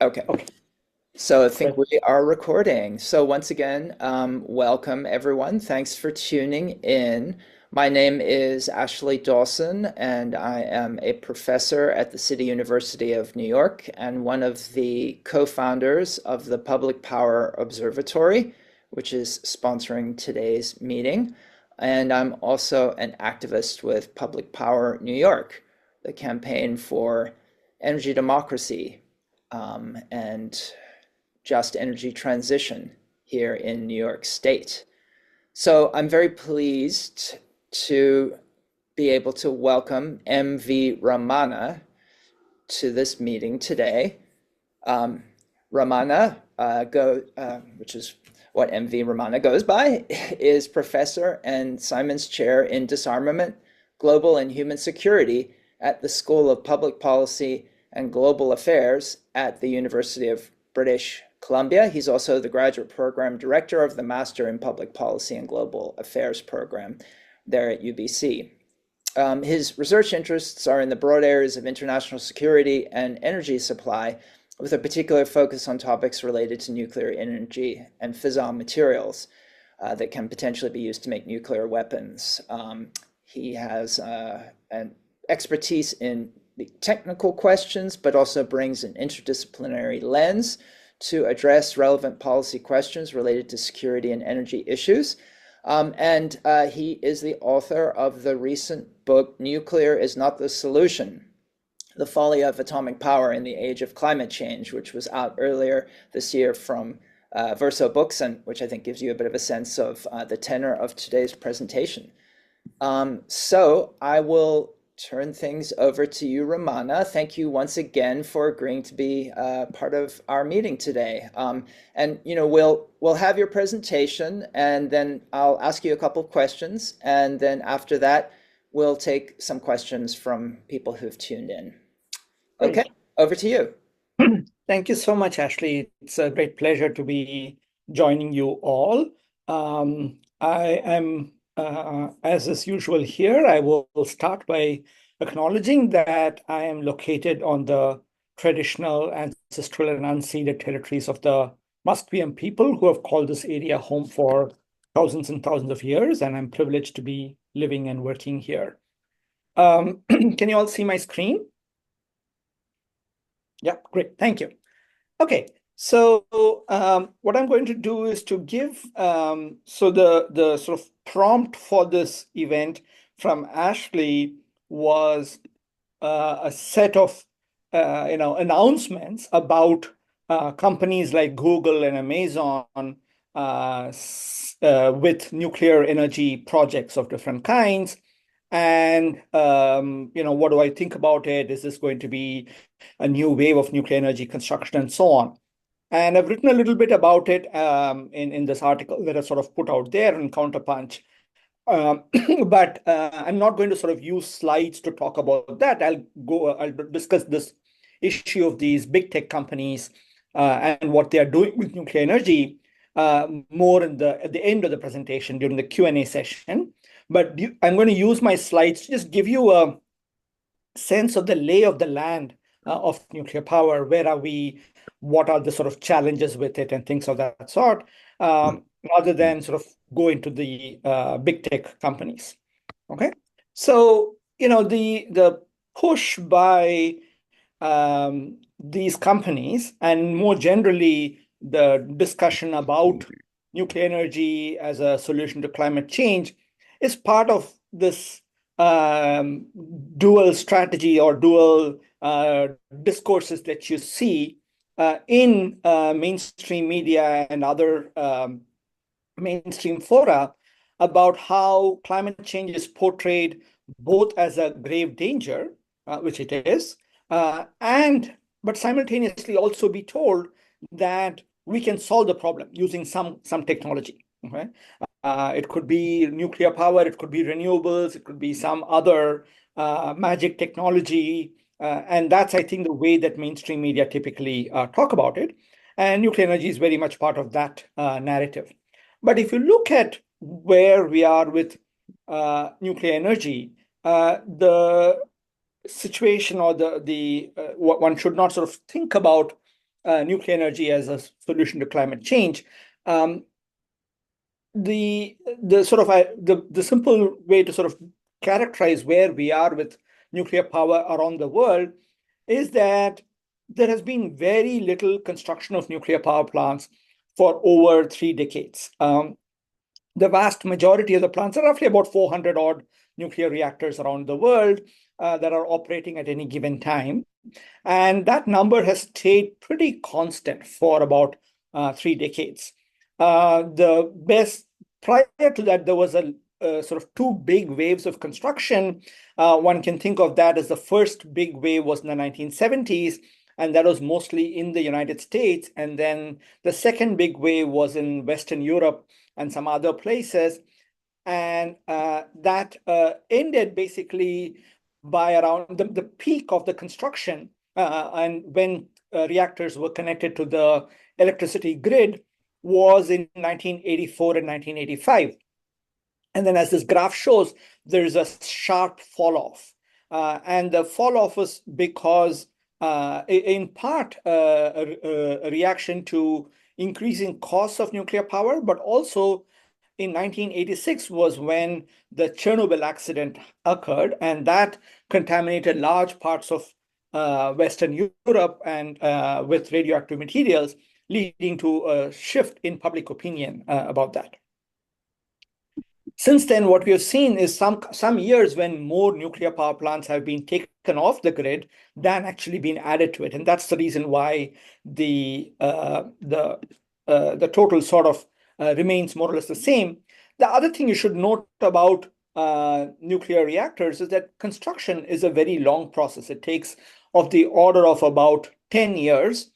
Okay, Okay. so I think Right. we are recording. So once again, welcome everyone. Thanks for tuning in. My name is Ashley Dawson, and I am a professor at the City University of New York and one of the co-founders of the Public Power Observatory, which is sponsoring today's meeting. And I'm also an activist with Public Power New York, the campaign for energy democracy and just energy transition here in New York State. So I'm very pleased to be able to welcome MV Ramana to this meeting today. Um, Ramana, which is what MV Ramana goes by, is professor and Simons Chair in Disarmament, Global and Human Security at the School of Public Policy and Global Affairs at the University of British Columbia. He's also the graduate program director of the Master in Public Policy and Global Affairs program there at UBC. His research interests are in the broad areas of international security and energy supply, with a particular focus on topics related to nuclear energy and fissile materials that can potentially be used to make nuclear weapons. He has an expertise in the technical questions, but also brings an interdisciplinary lens to address relevant policy questions related to security and energy issues. And he is the author of the recent book, Nuclear is Not the Solution: The Folly of Atomic Power in the Age of Climate Change, which was out earlier this year from Verso Books, and which I think gives you a bit of a sense of the tenor of today's presentation. So I will turn things over to you, Ramana. Thank you once again for agreeing to be part of our meeting today. And we'll have your presentation, and then I'll ask you a couple of questions, and then after that, we'll take some questions from people who've tuned in. Okay, Great. over to you. Thank you so much, Ashley. It's a great pleasure to be joining you all. I am, as is usual here, I will start by acknowledging that I am located on the traditional, ancestral, and unceded territories of the Musqueam people who have called this area home for thousands and thousands of years, and I'm privileged to be living and working here. Can you all see my screen? Yeah, great. Thank you. Okay, so what I'm going to do is to give so the sort of prompt for this event from Ashley was a set of announcements about companies like Google and Amazon with nuclear energy projects of different kinds. And what do I think about it? Is this going to be a new wave of nuclear energy construction and so on? And I've written a little bit about it in this article that I sort of put out there in Counterpunch. Um, but I'm not going to sort of use slides to talk about that. I'll discuss this issue of these big tech companies and what they are doing with nuclear energy more at the end of the presentation during the Q&A session. But I'm going to use my slides to just give you a sense of the lay of the land of nuclear power. Where are we? What are the sort of challenges with it and things of that sort, rather than sort of go into the big tech companies. Okay, so the push by these companies and more generally the discussion about nuclear energy as a solution to climate change is part of this um, dual strategy or dual discourses that you see in mainstream media and other mainstream fora about how climate change is portrayed both as a grave danger, which it is, and but simultaneously also be told that we can solve the problem using some technology. Okay, it could be nuclear power, it could be renewables, it could be some other magic technology, and that's, I think, the way that mainstream media typically talk about it. And nuclear energy is very much part of that narrative. But if you look at where we are with nuclear energy, the situation or the what one should not sort of think about nuclear energy as a solution to climate change. Um, the sort of the simple way to sort of characterize where we are with nuclear power around the world is that there has been very little construction of nuclear power plants for over 3 decades. The vast majority of the plants are roughly about 400 odd nuclear reactors around the world that are operating at any given time. And that number has stayed pretty constant for about 3 decades. The best prior to that, there was a sort of two big waves of construction. One can think of that as the first big wave was in the 1970s, and that was mostly in the United States. And then the second big wave was in Western Europe and some other places. And that ended basically by around the peak of the construction and when reactors were connected to the electricity grid was in 1984 and 1985. And then as this graph shows, there's a sharp fall off. And the fall off was because, in part, a reaction to increasing costs of nuclear power, but also in 1986 was when the Chernobyl accident occurred, and that contaminated large parts of Western Europe and with radioactive materials, leading to a shift in public opinion about that. Since then, what we have seen is some years when more nuclear power plants have been taken off the grid than actually been added to it, and that's the reason why the total sort of remains more or less the same. The other thing you should note about nuclear reactors is that construction is a very long process. It takes of the order of about 10 years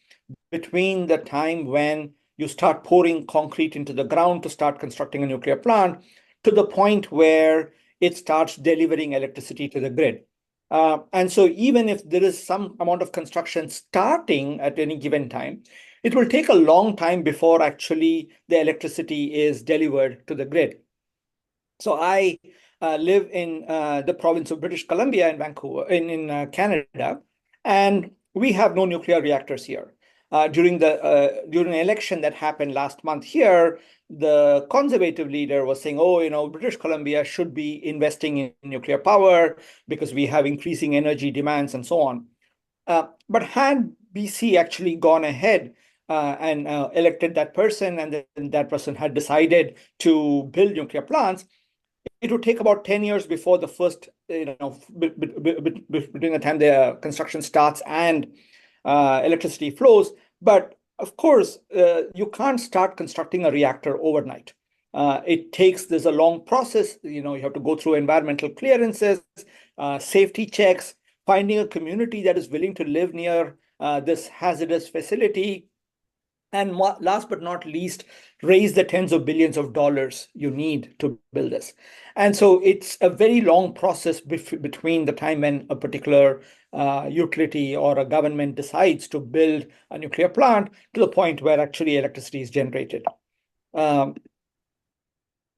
between the time when you start pouring concrete into the ground to start constructing a nuclear plant to the point where it starts delivering electricity to the grid. And so even if there is some amount of construction starting at any given time, it will take a long time before actually the electricity is delivered to the grid. So I live in the province of British Columbia in Vancouver, in Canada, and we have no nuclear reactors here. During an election that happened last month here, the conservative leader was saying, "Oh, British Columbia should be investing in nuclear power because we have increasing energy demands and so on." But had BC actually gone ahead and elected that person, and then that person had decided to build nuclear plants, it would take about 10 years before the first, between the time the construction starts and electricity flows. But of course, you can't start constructing a reactor overnight. There's a long process. You have to go through environmental clearances, safety checks, finding a community that is willing to live near this hazardous facility. And last but not least, raise the tens of billions of dollars you need to build this. And so it's a very long process between the time when a particular utility or a government decides to build a nuclear plant to the point where actually electricity is generated. Um,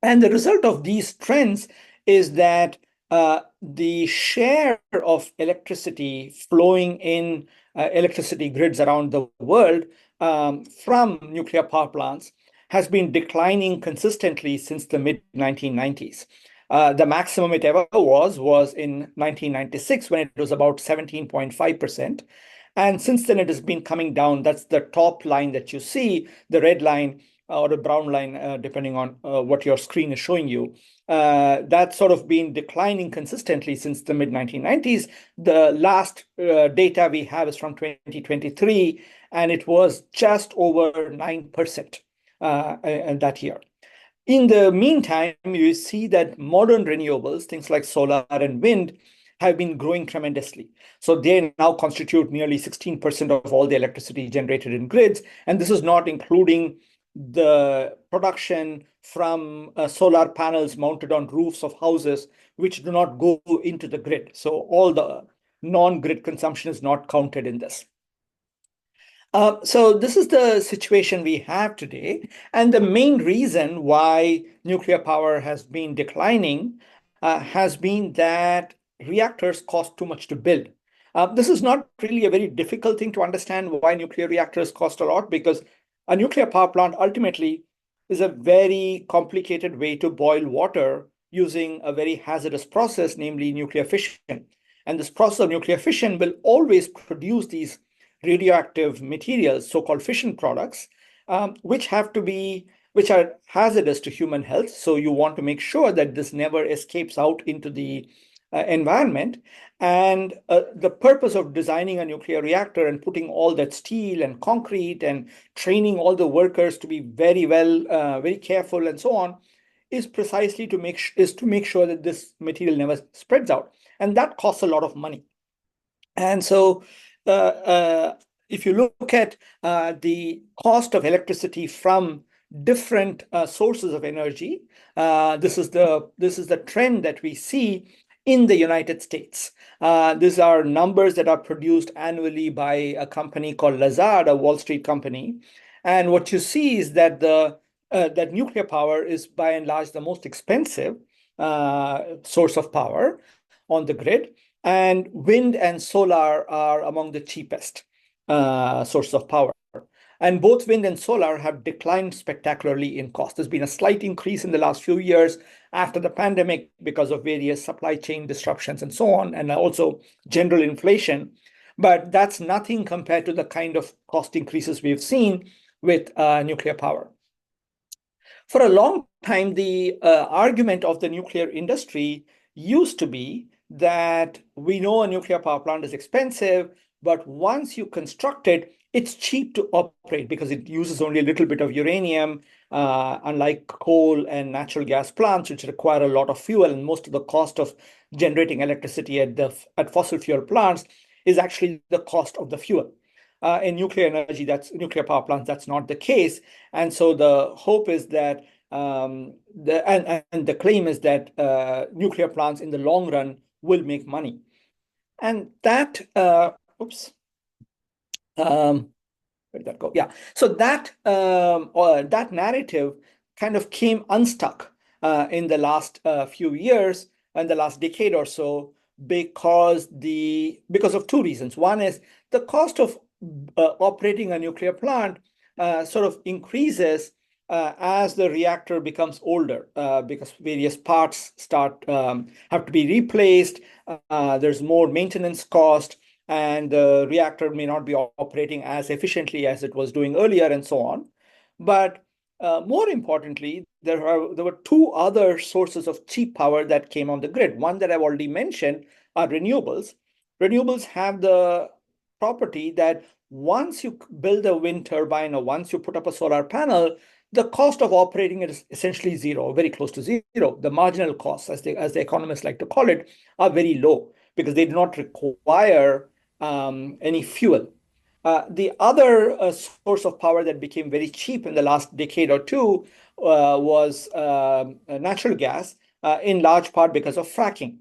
and the result of these trends is that the share of electricity flowing in electricity grids around the world from nuclear power plants has been declining consistently since the mid 1990s. The maximum it ever was in 1996 when it was about 17.5%. And since then, it has been coming down. That's the top line that you see, the red line or the brown line, depending on what your screen is showing you. That's sort of been declining consistently since the mid 1990s. The last data we have is from 2023, and it was just over 9% that year. In the meantime, you see that modern renewables, things like solar and wind, have been growing tremendously. So they now constitute nearly 16% of all the electricity generated in grids. And this is not including the production from solar panels mounted on roofs of houses, which do not go into the grid. So all the non-grid consumption is not counted in this. So this is the situation we have today. And the main reason why nuclear power has been declining has been that reactors cost too much to build. This is not really a very difficult thing to understand why nuclear reactors cost a lot, because a nuclear power plant ultimately is a very complicated way to boil water using a very hazardous process, namely nuclear fission. And this process of nuclear fission will always produce these radioactive materials, so-called fission products, which have to be which are hazardous to human health. So you want to make sure that this never escapes out into the environment. And the purpose of designing a nuclear reactor and putting all that steel and concrete and training all the workers to be very well, very careful and so on, is precisely to make sure that this material never spreads out, and that costs a lot of money. And so, if you look at the cost of electricity from different sources of energy, this is the trend that we see in the United States. These are numbers that are produced annually by a company called Lazard, a Wall Street company. And what you see is that that nuclear power is by and large the most expensive source of power on the grid, and wind and solar are among the cheapest sources of power. And both wind and solar have declined spectacularly in cost. There's been a slight increase in the last few years after the pandemic because of various supply chain disruptions and so on, and also general inflation. But that's nothing compared to the kind of cost increases we've seen with nuclear power. For a long time, the argument of the nuclear industry used to be that we know a nuclear power plant is expensive, but once you construct it, it's cheap to operate because it uses only a little bit of uranium, unlike coal and natural gas plants, which require a lot of fuel. And most of the cost of generating electricity at fossil fuel plants is actually the cost of the fuel. In nuclear power plants, that's not the case. And so the hope is that and the claim is that nuclear plants in the long run will make money. And that, oops, where did that go? Yeah. So that narrative kind of came unstuck in the last few years, and the last decade or so, because of two reasons. One is the cost of operating a nuclear plant sort of increases as the reactor becomes older, because various parts have to be replaced. There's more maintenance cost, and the reactor may not be operating as efficiently as it was doing earlier, and so on. But more importantly, there were two other sources of cheap power that came on the grid. One that I've already mentioned are renewables. Renewables have the property that once you build a wind turbine or once you put up a solar panel, the cost of operating it is essentially zero, very close to zero. The marginal costs, as the economists like to call it, are very low because they do not require any fuel. The other source of power that became very cheap in the last decade or two was natural gas, in large part because of fracking.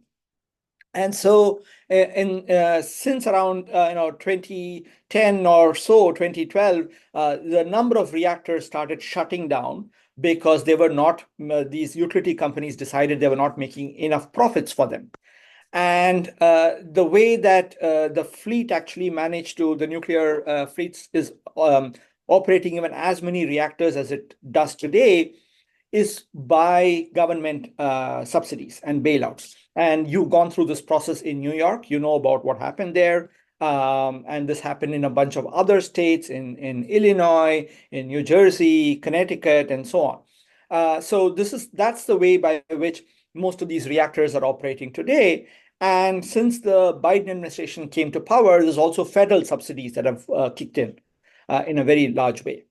And so, since around 2010 or so, 2012, the number of reactors started shutting down because these utility companies decided they were not making enough profits for them. And the way that the nuclear fleet is operating even as many reactors as it does today is by government subsidies and bailouts. And you've gone through this process in New York. You know about what happened there. And this happened in a bunch of other states, in Illinois, in New Jersey, Connecticut, and so on. So that's the way by which most of these reactors are operating today. And since the Biden administration came to power, there's also federal subsidies that have kicked in a very large way.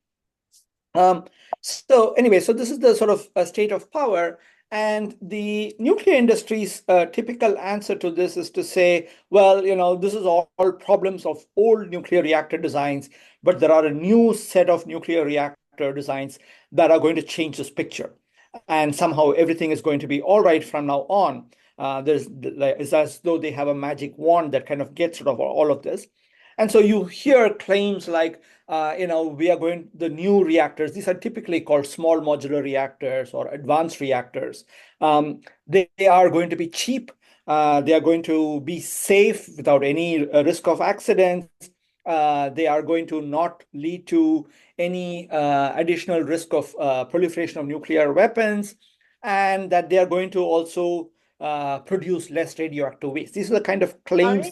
So anyway, so this is the sort of state of power. And the nuclear industry's typical answer to this is to say, well, this is all problems of old nuclear reactor designs, but there are a new set of nuclear reactor designs that are going to change this picture. And somehow everything is going to be all right from now on. It's as though they have a magic wand that kind of gets rid of all of this. And so you hear claims like, the new reactors, these are typically called small modular reactors or advanced reactors. They are going to be cheap They are going to be safe without any risk of accidents. They are going to not lead to any additional risk of proliferation of nuclear weapons, and that they are going to also produce less radioactive waste. These are the kind of claims.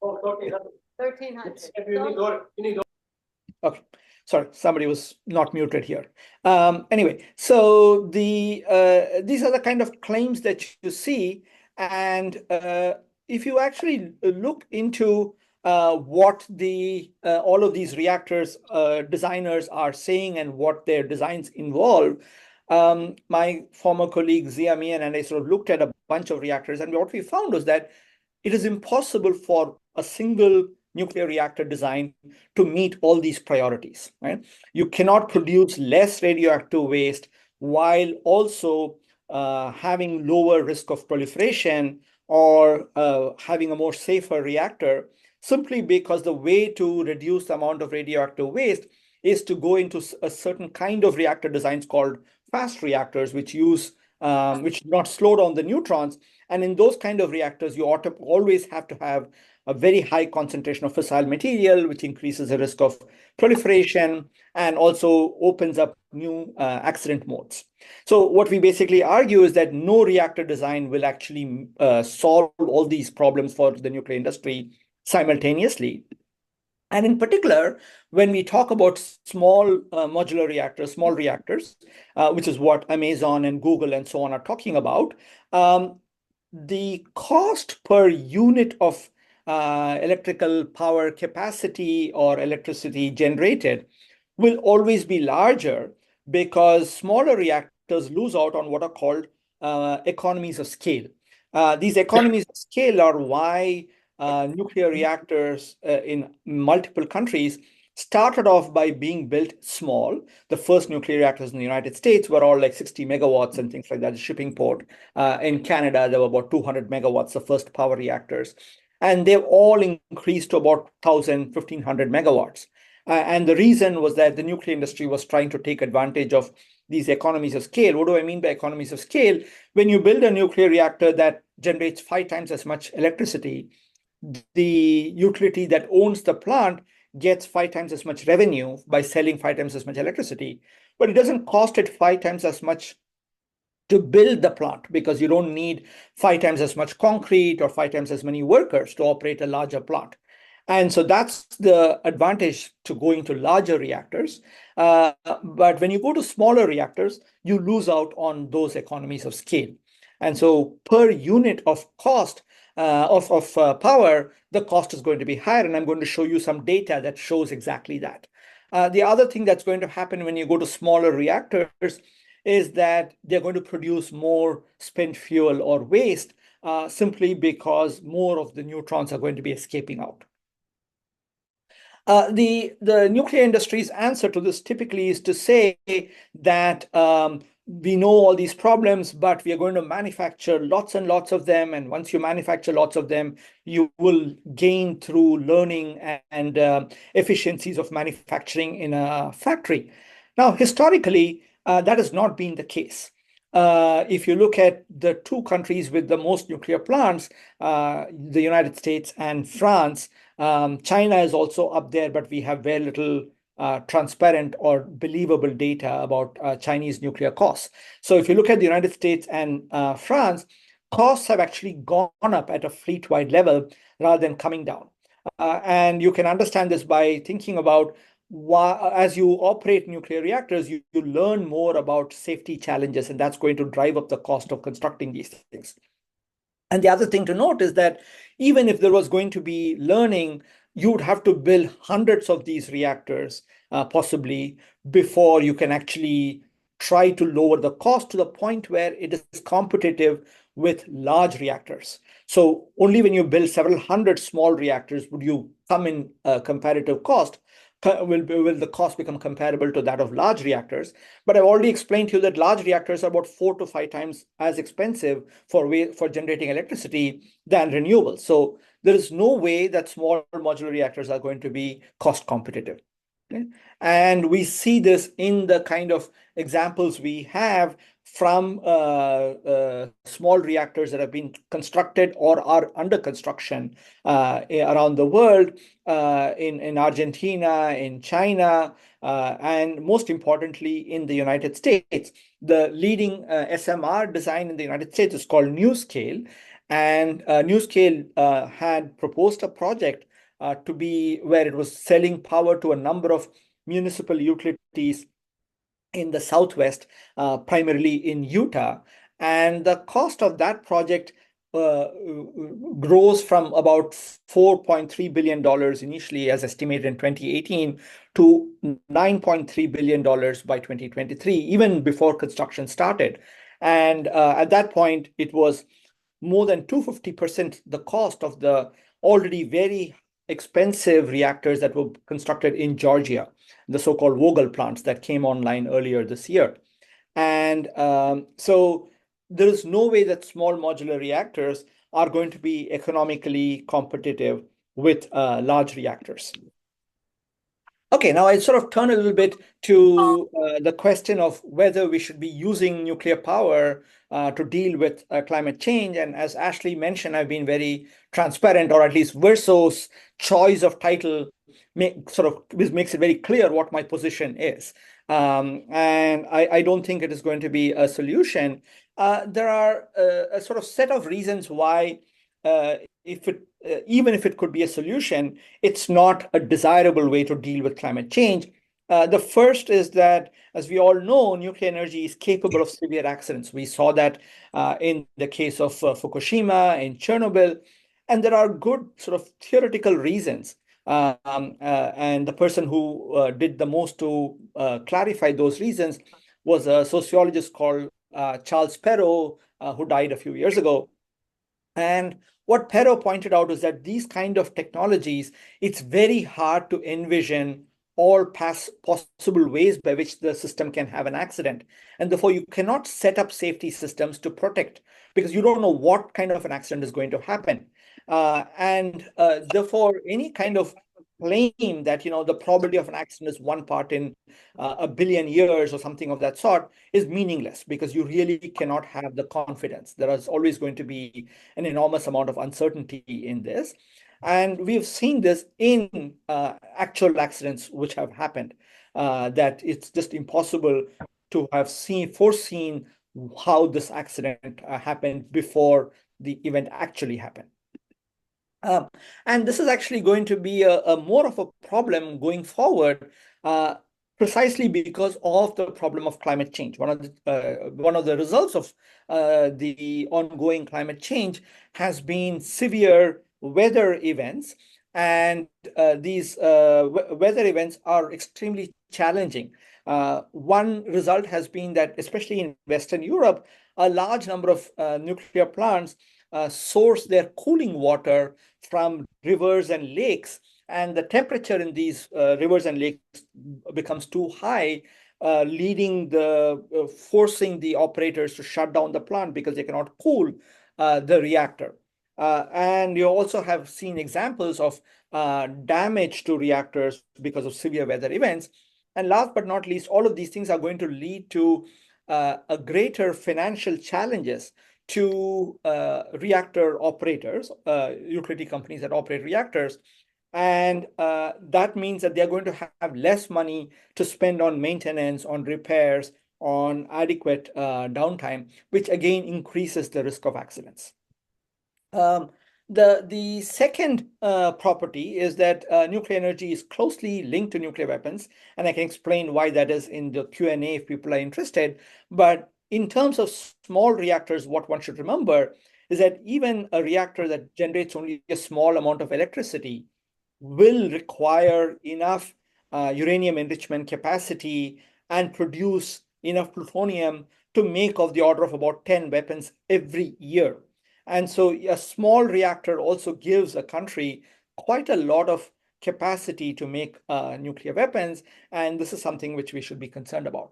Sorry? 1300. Okay, sorry, somebody was not muted here. Anyway, so these are the kind of claims that you see, and if you actually look into what all of these reactors designers are saying and what their designs involve, my former colleague Zia Mian and I sort of looked at a bunch of reactors, and what we found was that it is impossible for a single nuclear reactor design to meet all these priorities, right? You cannot produce less radioactive waste while also having lower risk of proliferation or having a more safer reactor, simply because the way to reduce the amount of radioactive waste is to go into a certain kind of reactor designs called fast reactors, which which do not slow down the neutrons. And in those kind of reactors, you always have to have a very high concentration of fissile material, which increases the risk of proliferation and also opens up new accident modes. So what we basically argue is that no reactor design will actually solve all these problems for the nuclear industry simultaneously. And in particular, when we talk about small modular reactors, small reactors, which is what Amazon and Google and so on are talking about, the cost per unit of electrical power capacity or electricity generated will always be larger because smaller reactors lose out on what are called economies of scale. These economies of scale are why nuclear reactors in multiple countries started off by being built small. The first nuclear reactors in the United States were all like 60 megawatts and things like that. The shipping port in Canada, there were about 200 megawatts, the first power reactors. And they've all increased to about 1,000, 1,500 megawatts. And the reason was that the nuclear industry was trying to take advantage of these economies of scale. What do I mean by economies of scale? When you build a nuclear reactor that generates 5 times as much electricity, the utility that owns the plant gets 5 times as much revenue by selling 5 times as much electricity, but it doesn't cost it 5 times as much to build the plant because you don't need 5 times as much concrete or 5 times as many workers to operate a larger plant. And so that's the advantage to going to larger reactors. But when you go to smaller reactors, you lose out on those economies of scale. And so per unit of cost of power, the cost is going to be higher. And I'm going to show you some data that shows exactly that. The other thing that's going to happen when you go to smaller reactors is that they're going to produce more spent fuel or waste simply because more of the neutrons are going to be escaping out. The nuclear industry's answer to this typically is to say that we know all these problems, but we are going to manufacture lots and lots of them. And once you manufacture lots of them, you will gain through learning and efficiencies of manufacturing in a factory. Now, historically, that has not been the case. If you look at the two countries with the most nuclear plants, the United States and France, China is also up there, but we have very little transparent or believable data about Chinese nuclear costs. So if you look at the United States and France, costs have actually gone up at a fleet-wide level rather than coming down. And you can understand this by thinking about as you operate nuclear reactors, you learn more about safety challenges, and that's going to drive up the cost of constructing these things. And the other thing to note is that even if there was going to be learning, you would have to build hundreds of these reactors, possibly, before you can actually try to lower the cost to the point where it is competitive with large reactors. So only when you build several hundred small reactors would you come in comparative cost. Will the cost become comparable to that of large reactors? But I've already explained to you that large reactors are about 4 to 5 times as expensive for generating electricity than renewables. So there is no way that small modular reactors are going to be cost competitive. Okay? And we see this in the kind of examples we have from small reactors that have been constructed or are under construction around the world, in Argentina, in China, and most importantly, in the United States. The leading SMR design in the United States is called NuScale. And NuScale had proposed a project to be where it was selling power to a number of municipal utilities in the Southwest, primarily in Utah. And the cost of that project grows from about $4.3 billion initially, as estimated in 2018, to $9.3 billion by 2023, even before construction started. And at that point, it was more than 250% the cost of the already very expensive reactors that were constructed in Georgia, the so-called Vogtle plants that came online earlier this year. And so there is no way that small modular reactors are going to be economically competitive with large reactors. Okay, now I sort of turn a little bit to the question of whether we should be using nuclear power to deal with climate change. And as Ashley mentioned, I've been very transparent, or at least Verso's choice of title makes it very clear what my position is. And I don't think it is going to be a solution. There are a sort of set of reasons why, if it even if it could be a solution, it's not a desirable way to deal with climate change. The first is that, as we all know, nuclear energy is capable of severe accidents. We saw that in the case of Fukushima, in Chernobyl, and there are good sort of theoretical reasons. And the person who did the most to clarify those reasons was a sociologist called Charles Perrow, who died a few years ago. And what Perrow pointed out is that these kind of technologies, it's very hard to envision all possible ways by which the system can have an accident. And therefore, you cannot set up safety systems to protect, because you don't know what kind of an accident is going to happen. And therefore, any kind of claim that, the probability of an accident is one part in a billion years or something of that sort is meaningless, because you really cannot have the confidence. There is always going to be an enormous amount of uncertainty in this. And we've seen this in actual accidents which have happened, that it's just impossible to have foreseen how this accident happened before the event actually happened. And this is actually going to be a more of a problem going forward, precisely because of the problem of climate change. One of the results of the ongoing climate change has been severe weather events, and these weather events are extremely challenging. One result has been that, especially in Western Europe, a large number of nuclear plants source their cooling water from rivers and lakes, and the temperature in these rivers and lakes becomes too high, forcing the operators to shut down the plant because they cannot cool the reactor. And you also have seen examples of damage to reactors because of severe weather events. And last but not least, all of these things are going to lead to a greater financial challenges to reactor operators, utility companies that operate reactors. And that means that they're going to have less money to spend on maintenance, on repairs, on adequate downtime, which again increases the risk of accidents. The second property is that nuclear energy is closely linked to nuclear weapons, and I can explain why that is in the Q&A if people are interested. But in terms of small reactors, what one should remember is that even a reactor that generates only a small amount of electricity will require enough uranium enrichment capacity and produce enough plutonium to make of the order of about 10 weapons every year. And so a small reactor also gives a country quite a lot of capacity to make nuclear weapons, and this is something which we should be concerned about.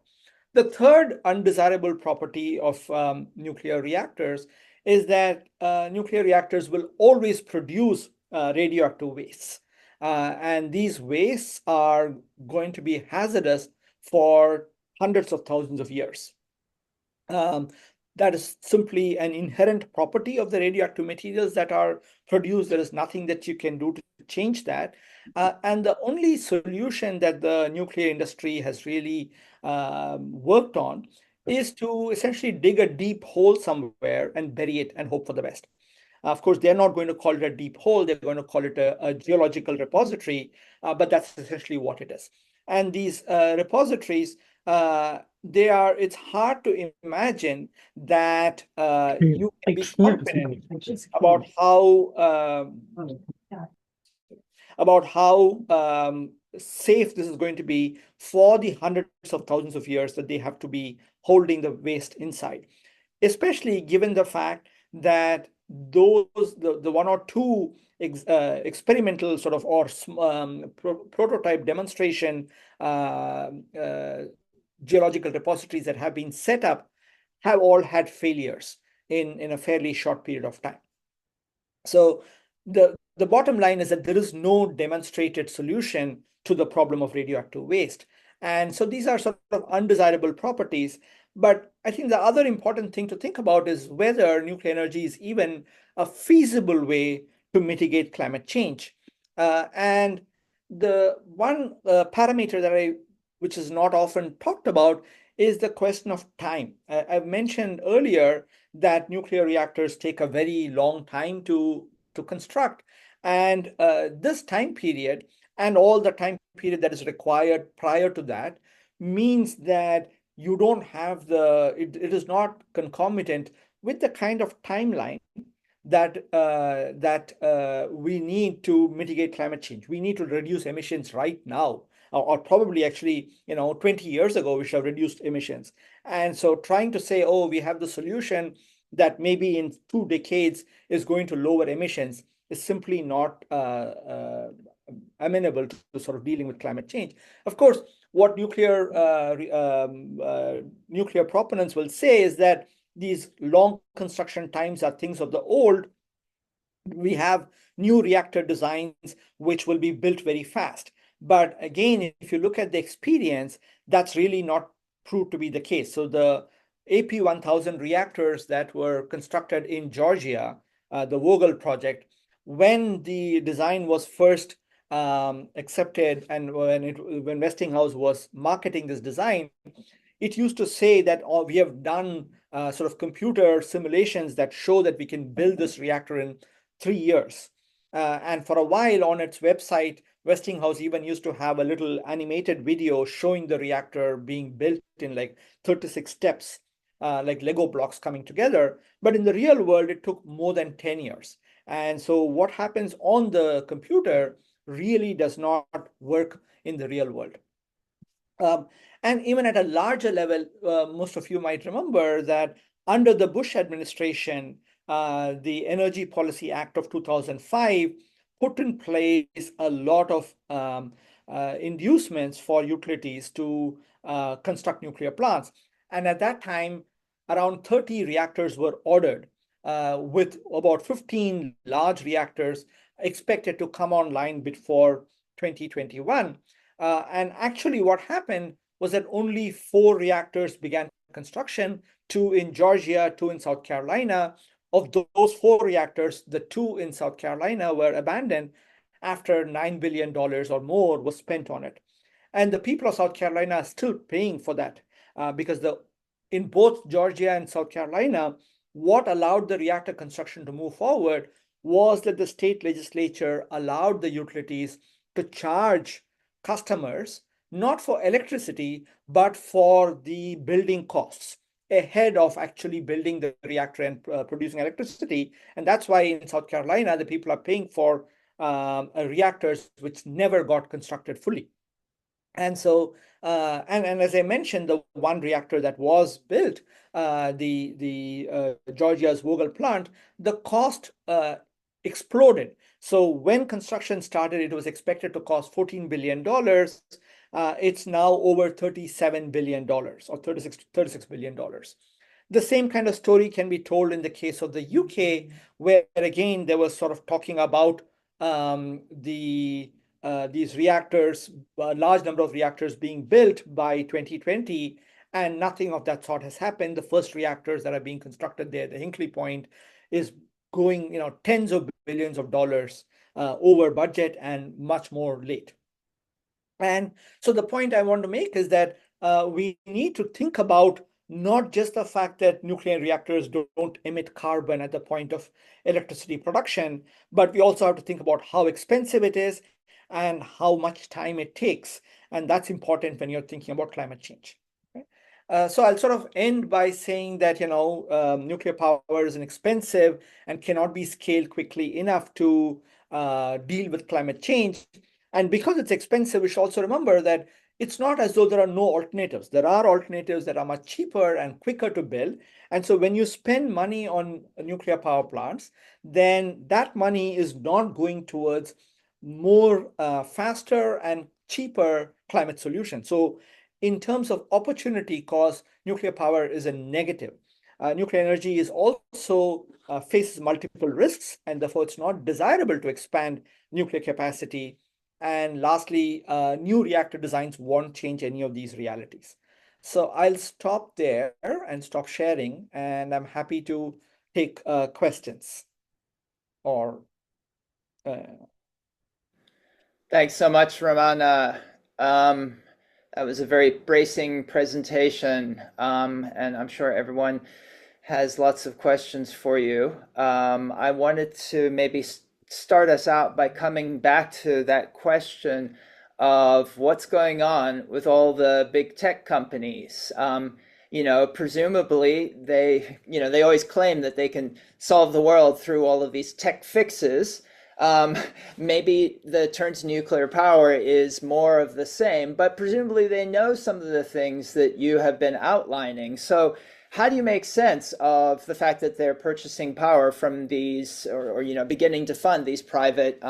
The third undesirable property of nuclear reactors is that nuclear reactors will always produce radioactive wastes. And these wastes are going to be hazardous for hundreds of thousands of years. Um, that is simply an inherent property of the radioactive materials that are produced. There is nothing that you can do to change that. And the only solution that the nuclear industry has really worked on is to essentially dig a deep hole somewhere and bury it and hope for the best. Of course, they're not going to call it a deep hole, they're going to call it a geological repository, but that's essentially what it is. And these repositories, it's hard to imagine that you can be confident about how safe this is going to be for the hundreds of thousands of years that they have to be holding the waste inside, especially given the fact that the one or two experimental sort of or prototype demonstration geological repositories that have been set up have all had failures in a fairly short period of time. So the bottom line is that there is no demonstrated solution to the problem of radioactive waste. And so these are sort of undesirable properties. But I think the other important thing to think about is whether nuclear energy is even a feasible way to mitigate climate change. And the one parameter which is not often talked about is the question of time. I've mentioned earlier that nuclear reactors take a very long time to construct. And this time period and all the time period that is required prior to that means that you don't have it is not concomitant with the kind of timeline that we need to mitigate climate change. We need to reduce emissions right now, or probably actually, 20 years ago, we should have reduced emissions. And so trying to say, oh, we have the solution that maybe in 2 decades is going to lower emissions is simply not amenable to sort of dealing with climate change. Of course, what nuclear proponents will say is that these long construction times are things of the old. We have new reactor designs which will be built very fast. But again, if you look at the experience, that's really not proved to be the case. So the AP1000 reactors that were constructed in Georgia, the Vogtle project, when the design was first accepted and when Westinghouse was marketing this design, it used to say that we have done sort of computer simulations that show that we can build this reactor in 3 years. And for a while on its website, Westinghouse even used to have a little animated video showing the reactor being built in like 36 steps, like Lego blocks coming together. But in the real world, it took more than 10 years. And so what happens on the computer really does not work in the real world. Um, and even at a larger level, most of you might remember that under the Bush administration, the Energy Policy Act of 2005 put in place a lot of inducements for utilities to construct nuclear plants. And at that time, around 30 reactors were ordered, with about 15 large reactors expected to come online before 2021. And actually, what happened was that only 4 reactors began construction, 2 in Georgia, 2 in South Carolina. Of those 4 reactors, the 2 in South Carolina were abandoned after $9 billion or more was spent on it. And the people of South Carolina are still paying for that because in both Georgia and South Carolina, what allowed the reactor construction to move forward was that the state legislature allowed the utilities to charge customers not for electricity, but for the building costs ahead of actually building the reactor and producing electricity. And that's why in South Carolina, the people are paying for reactors which never got constructed fully. And so, and as I mentioned, the one reactor that was built, the Georgia's Vogtle plant, the cost exploded. So when construction started, it was expected to cost $14 billion. It's now over $37 billion or $36 billion. The same kind of story can be told in the case of the UK, where again, there was sort of talking about these reactors, a large number of reactors being built by 2020. And nothing of that sort has happened. The first reactors that are being constructed there, the Hinkley Point, is going, tens of billions of dollars over budget and much more late. And so the point I want to make is that we need to think about not just the fact that nuclear reactors don't emit carbon at the point of electricity production, but we also have to think about how expensive it is and how much time it takes. And that's important when you're thinking about climate change. Okay? So I'll sort of end by saying that, nuclear power is inexpensive and cannot be scaled quickly enough to deal with climate change. And because it's expensive, we should also remember that it's not as though there are no alternatives. There are alternatives that are much cheaper and quicker to build. And so when you spend money on nuclear power plants, then that money is not going towards more faster and cheaper climate solutions. So in terms of opportunity cost, nuclear power is a negative. Nuclear energy is also faces multiple risks, and therefore it's not desirable to expand nuclear capacity. And lastly, new reactor designs won't change any of these realities. So I'll stop there and stop sharing, and I'm happy to take questions or. Uh, Thanks so much, Ramana. Um, that was a very bracing presentation, and I'm sure everyone has lots of questions for you. I wanted to maybe start us out by coming back to that question of what's going on with all the big tech companies. Presumably they always claim that they can solve the world through all of these tech fixes. Um, Maybe the turn to nuclear power is more of the same, but presumably they know some of the things that you have been outlining. So how do you make sense of the fact that they're purchasing power from these, or beginning to fund these private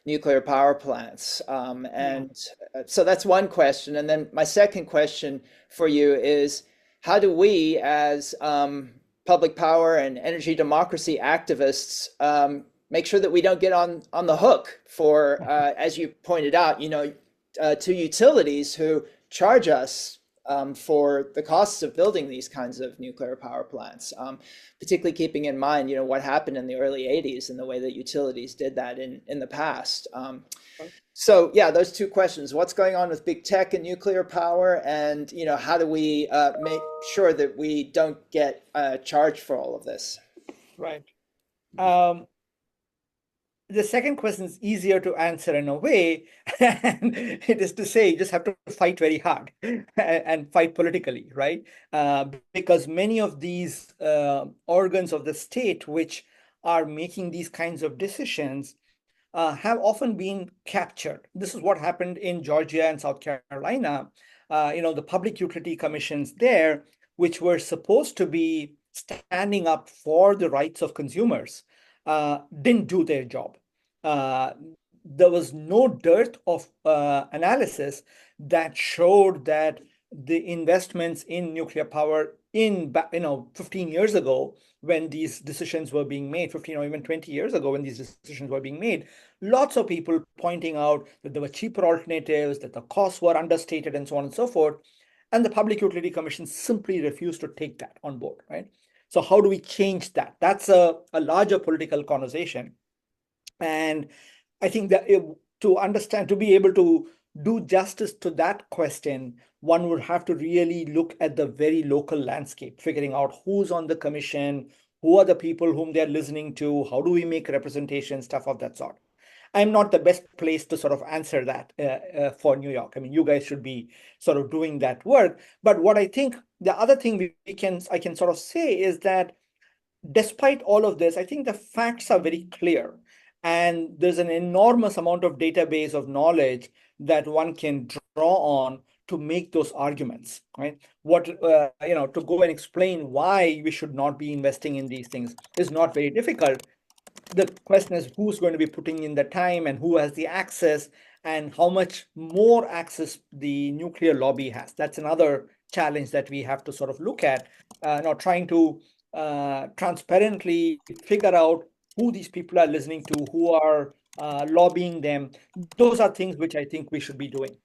nuclear power plants? yeah, And so that's one question. And then my second question for you is, how do we, as public power and energy democracy activists, make sure that we don't get on the hook for, as you pointed out, to utilities who charge us for the costs of building these kinds of nuclear power plants, particularly keeping in mind, what happened in the early 80s and the way that utilities did that in the past. So yeah, those two questions: what's going on with big tech and nuclear power, and how do we make sure that we don't get charged for all of this? right. Um, the second question is easier to answer in a way, and it is to say you just have to fight very hard and fight politically, right? Because many of these organs of the state which are making these kinds of decisions have often been captured. This is what happened in Georgia and South Carolina. The public utility commissions there, which were supposed to be standing up for the rights of consumers, didn't do their job. Uh, there was no dearth of analysis that showed that the investments in nuclear power in 15 years ago, when these decisions were being made, 15 or even 20 years ago when these decisions were being made, lots of people pointing out that there were cheaper alternatives, that the costs were understated, and so on and so forth. And the Public Utility Commission simply refused to take that on board, right? So how do we change that? That's a larger political conversation. And I think that to understand, to be able to do justice to that question, one would have to really look at the very local landscape, figuring out who's on the commission, who are the people whom they're listening to, how do we make representation, stuff of that sort. I'm not the best place to sort of answer that for New York. I mean, you guys should be sort of doing that work. But what I think the other thing I can sort of say is that despite all of this, I think the facts are very clear. And there's an enormous amount of database of knowledge that one can draw on to make those arguments, right? To go and explain why we should not be investing in these things is not very difficult. The question is who's going to be putting in the time and who has the access and how much more access the nuclear lobby has. That's another challenge that we have to sort of look at, trying to transparently figure out who these people are listening to, who are lobbying them. Those are things which I think we should be doing.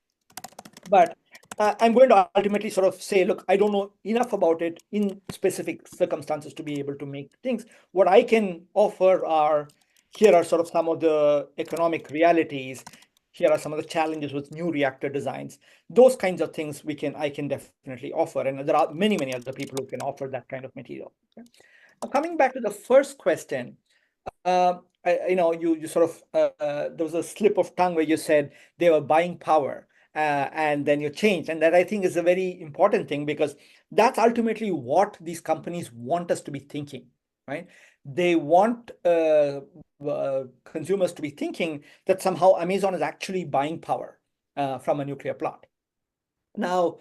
But I'm going to ultimately sort of say, look, I don't know enough about it in specific circumstances to be able to make things. What I can offer are, here are sort of some of the economic realities. Here are some of the challenges with new reactor designs. Those kinds of things I can definitely offer. And there are many, many other people who can offer that kind of material. Okay? Now, coming back to the first question, you sort of there was a slip of tongue where you said they were buying power, and then you changed, and that I think is a very important thing because that's ultimately what these companies want us to be thinking, right? They want consumers to be thinking that somehow Amazon is actually buying power from a nuclear plant. Now,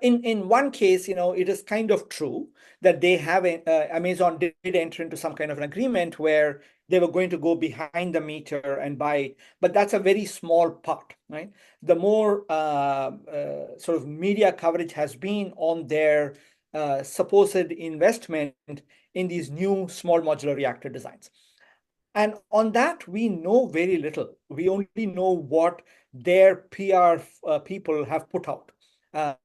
in one case, it is kind of true that Amazon did enter into some kind of an agreement where they were going to go behind the meter and buy, but that's a very small part, right? The more sort of media coverage has been on their supposed investment in these new small modular reactor designs. And on that, we know very little. We only know what their PR people have put out.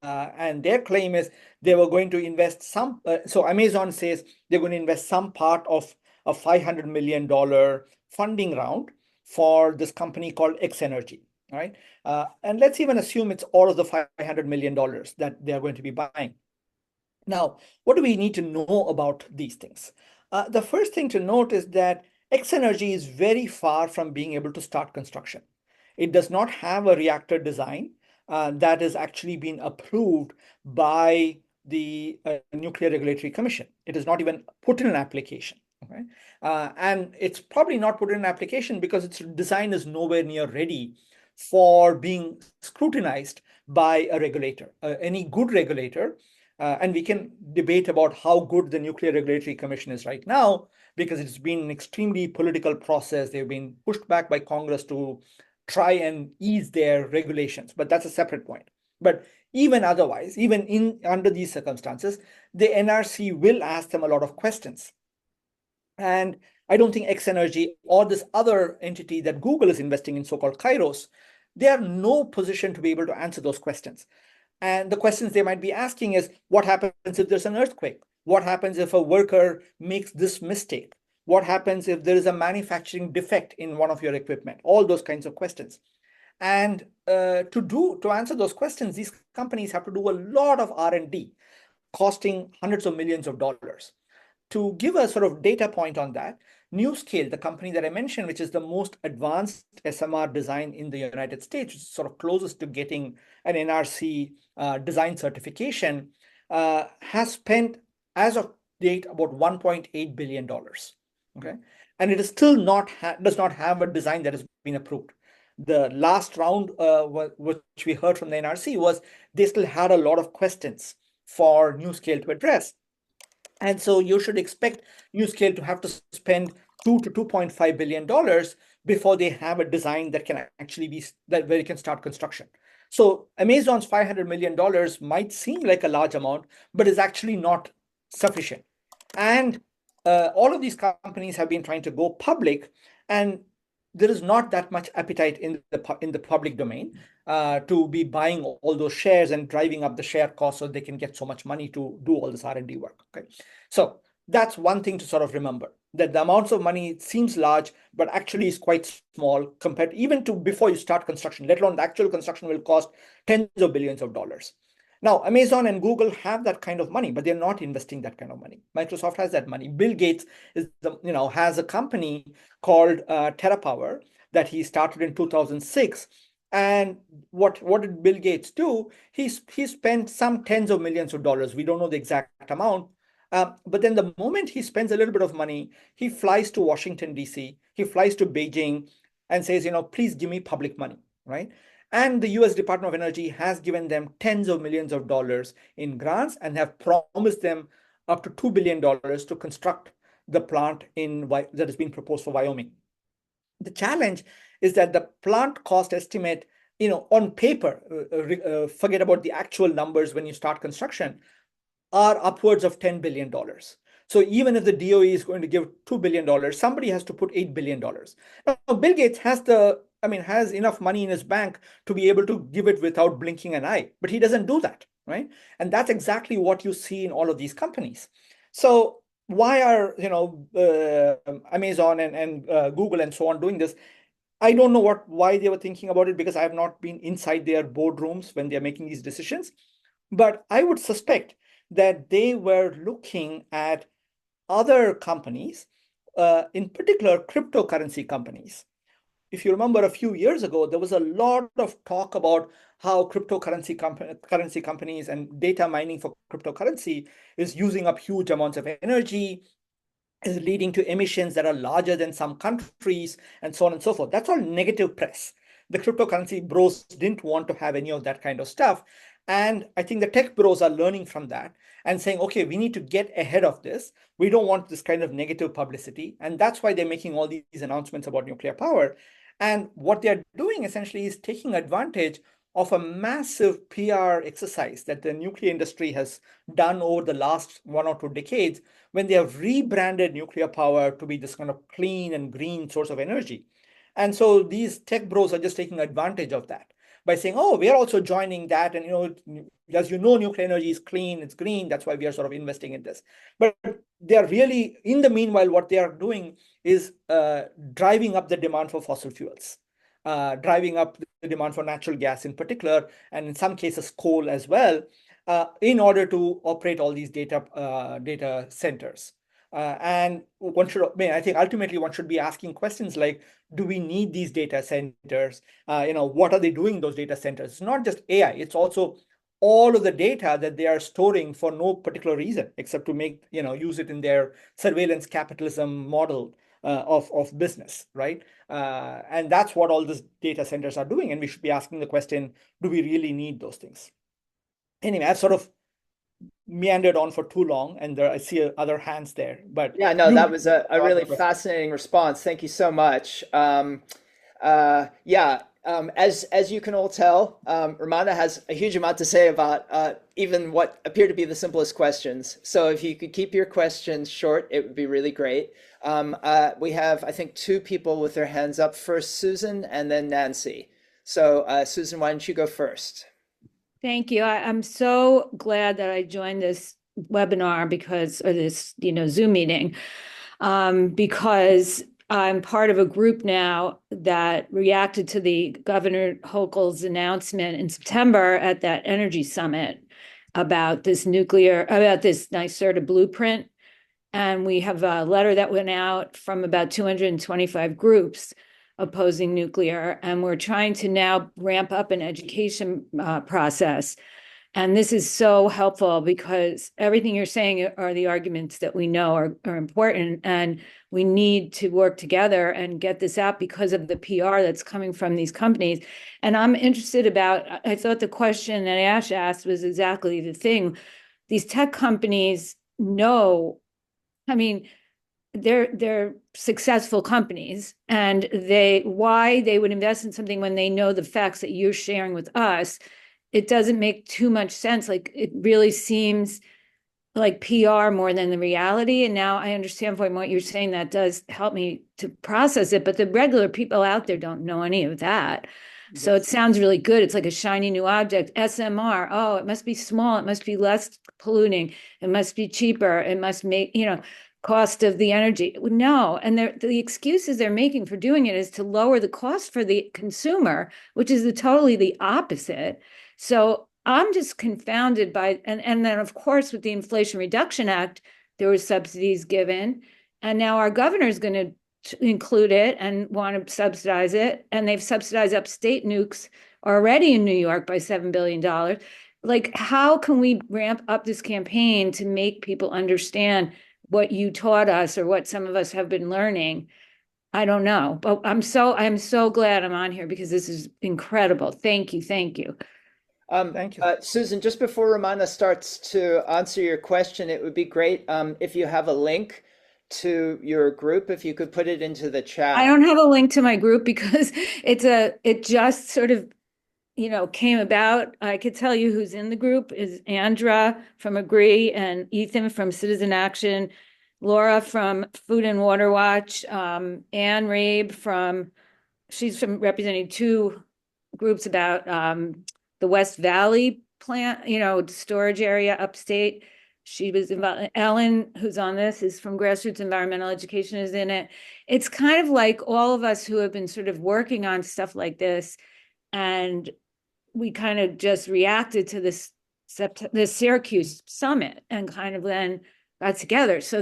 And their claim is they were going to invest so Amazon says they're going to invest some part of a $500 million funding round for this company called X Energy, right? And let's even assume it's all of the $500 million that they're going to be buying. Now, what do we need to know about these things? The first thing to note is that X Energy is very far from being able to start construction. It does not have a reactor design that has actually been approved by the Nuclear Regulatory Commission. It is not even put in an application. Okay? And it's probably not put in an application because its design is nowhere near ready for being scrutinized by a regulator. Any good regulator, and we can debate about how good the Nuclear Regulatory Commission is right now, because it's been an extremely political process. They've been pushed back by Congress to try and ease their regulations, but that's a separate point. But even otherwise, even under these circumstances, the NRC will ask them a lot of questions. And I don't think X Energy or this other entity that Google is investing in, so-called Kairos, they are no position to be able to answer those questions. And the questions they might be asking is, what happens if there's an earthquake? What happens if a worker makes this mistake? What happens if there is a manufacturing defect in one of your equipment? All those kinds of questions. And to answer those questions, these companies have to do a lot of R&D, costing hundreds of millions of dollars. To give a sort of data point on that, NewScale, the company that I mentioned, which is the most advanced SMR design in the United States, which is sort of closest to getting an NRC design certification, has spent, as of date, about $1.8 billion. Okay, and it is still does not have a design that has been approved. The last round, which we heard from the NRC, was they still had a lot of questions for NewScale to address. And so you should expect NewScale to have to spend $2 to $2.5 billion before they have a design that can actually be where you can start construction. So Amazon's $500 million might seem like a large amount, but is actually not sufficient. And all of these companies have been trying to go public, and there is not that much appetite in the public domain to be buying all those shares and driving up the share cost so they can get so much money to do all this R&D work. Okay, so that's one thing to sort of remember, that the amounts of money seems large, but actually is quite small compared even to before you start construction, let alone the actual construction will cost tens of billions of dollars. Now, Amazon and Google have that kind of money, but they're not investing that kind of money. Microsoft has that money. Bill Gates has a company called TerraPower that he started in 2006. And what did Bill Gates do? He spent some tens of millions of dollars. We don't know the exact amount. But then the moment he spends a little bit of money, he flies to Washington, D.C., he flies to Beijing and says, please give me public money, right? And the US Department of Energy has given them tens of millions of dollars in grants and have promised them up to $2 billion to construct the plant that has been proposed for Wyoming. The challenge is that the plant cost estimate, on paper, forget about the actual numbers when you start construction, are upwards of $10 billion. So even if the DOE is going to give $2 billion, somebody has to put $8 billion. Now, Bill Gates has the I mean, has enough money in his bank to be able to give it without blinking an eye, but he doesn't do that, right? And that's exactly what you see in all of these companies. So why are, Amazon and Google and so on doing this? I don't know why they were thinking about it, because I have not been inside their boardrooms when they're making these decisions. But I would suspect that they were looking at other companies, in particular cryptocurrency companies. If you remember, a few years ago, there was a lot of talk about how currency companies and data mining for cryptocurrency is using up huge amounts of energy, is leading to emissions that are larger than some countries, and so on and so forth. That's all negative press. The cryptocurrency bros didn't want to have any of that kind of stuff. And I think the tech bros are learning from that and saying, okay, we need to get ahead of this. We don't want this kind of negative publicity. And that's why they're making all these announcements about nuclear power. And what they're doing essentially is taking advantage of a massive PR exercise that the nuclear industry has done over the last 1 or 2 decades, when they have rebranded nuclear power to be this kind of clean and green source of energy. And so these tech bros are just taking advantage of that by saying, oh, we are also joining that. And, as you know, nuclear energy is clean, it's green. That's why we are sort of investing in this. But they are really, in the meanwhile, what they are doing is driving up the demand for fossil fuels, driving up the demand for natural gas in particular, and in some cases, coal as well, in order to operate all these data centers. And one should, I mean, I think ultimately one should be asking questions like, do we need these data centers? What are they doing in those data centers? It's not just AI, it's also all of the data that they are storing for no particular reason except to use it in their surveillance capitalism model of business, right? And that's what all these data centers are doing. And we should be asking the question, do we really need those things? Anyway, I've sort of meandered on for too long, and I see other hands there. But Yeah, no, you that was a really fascinating response. Thank you so much. Yeah, as you can all tell, Ramana has a huge amount to say about even what appear to be the simplest questions. So if you could keep your questions short, it would be really great. We have, I think, two people with their hands up. First, Susan, and then Nancy. So, Susan, why don't you go first? Thank you. I'm so glad that I joined this webinar or this, Zoom meeting, because I'm part of a group now that reacted to the Governor Hochul's announcement in September at that energy summit about this NYSERDA blueprint. And we have a letter that went out from about 225 groups opposing nuclear. And we're trying to now ramp up an education process. And this is so helpful because everything you're saying are the arguments that we know are important. And we need to work together and get this out because of the PR that's coming from these companies. And I'm interested I thought the question that Ash asked was exactly the thing. These tech companies know, I mean, they're successful companies, and why they would invest in something when they know the facts that you're sharing with us, it doesn't make too much sense. Like, it really seems like PR more than the reality. And now I understand from what you're saying, that does help me to process it, but the regular people out there don't know any of that. So it sounds really good. It's like a shiny new object. SMR, oh, it must be small, it must be less polluting, it must be cheaper, it must make, cost of the energy. No, and the excuses they're making for doing it is to lower the cost for the consumer, which is totally the opposite. So I'm just confounded by, and then of course with the Inflation Reduction Act, there were subsidies given, and now our governor is going to include it and want to subsidize it, and they've subsidized upstate nukes already in New York by $7 billion. Like, how can we ramp up this campaign to make people understand what you taught us or what some of us have been learning? I don't know, but I'm so glad I'm on here because this is incredible. Thank you. Thank you. Thank you. Susan, just before Ramana starts to answer your question, it would be great if you have a link to your group, if you could put it into the chat. I don't have a link to my group because it just sort of, came about. I could tell you who's in the group is Andra from Agree and Ethan from Citizen Action, Laura from Food and Water Watch, Anne Rabe from she's from representing two groups about the West Valley plant, storage area upstate. She was involved. Ellen, who's on this, is from Grassroots Environmental Education, is in it. It's kind of like all of us who have been sort of working on stuff like this, and we kind of just reacted to this Syracuse summit and kind of then got together. So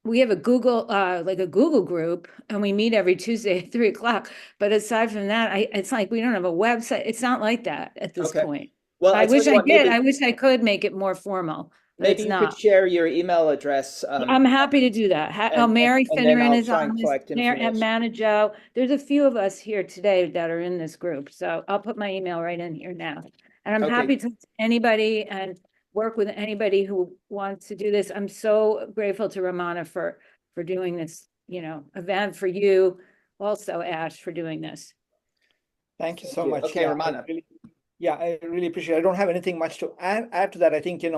we have a Google group, and we meet every Tuesday at 3:00. But aside from that, it's like we don't have a website. It's not like that at this point. Well, I wish I did. maybe, I wish I could make it more formal. maybe you could share your email address. I'm happy to do that. Mary Finneran is on this, and Manajo. There's a few of us here today that are in this group, so I'll put my email right in here now. And I'm happy to anybody and work with anybody who wants to do this. I'm so grateful to Ramana for doing this, event, for you also, Ash, for doing this. Thank you so much. Okay, Ramana. I really appreciate it. I don't have anything much to add to that. I think, as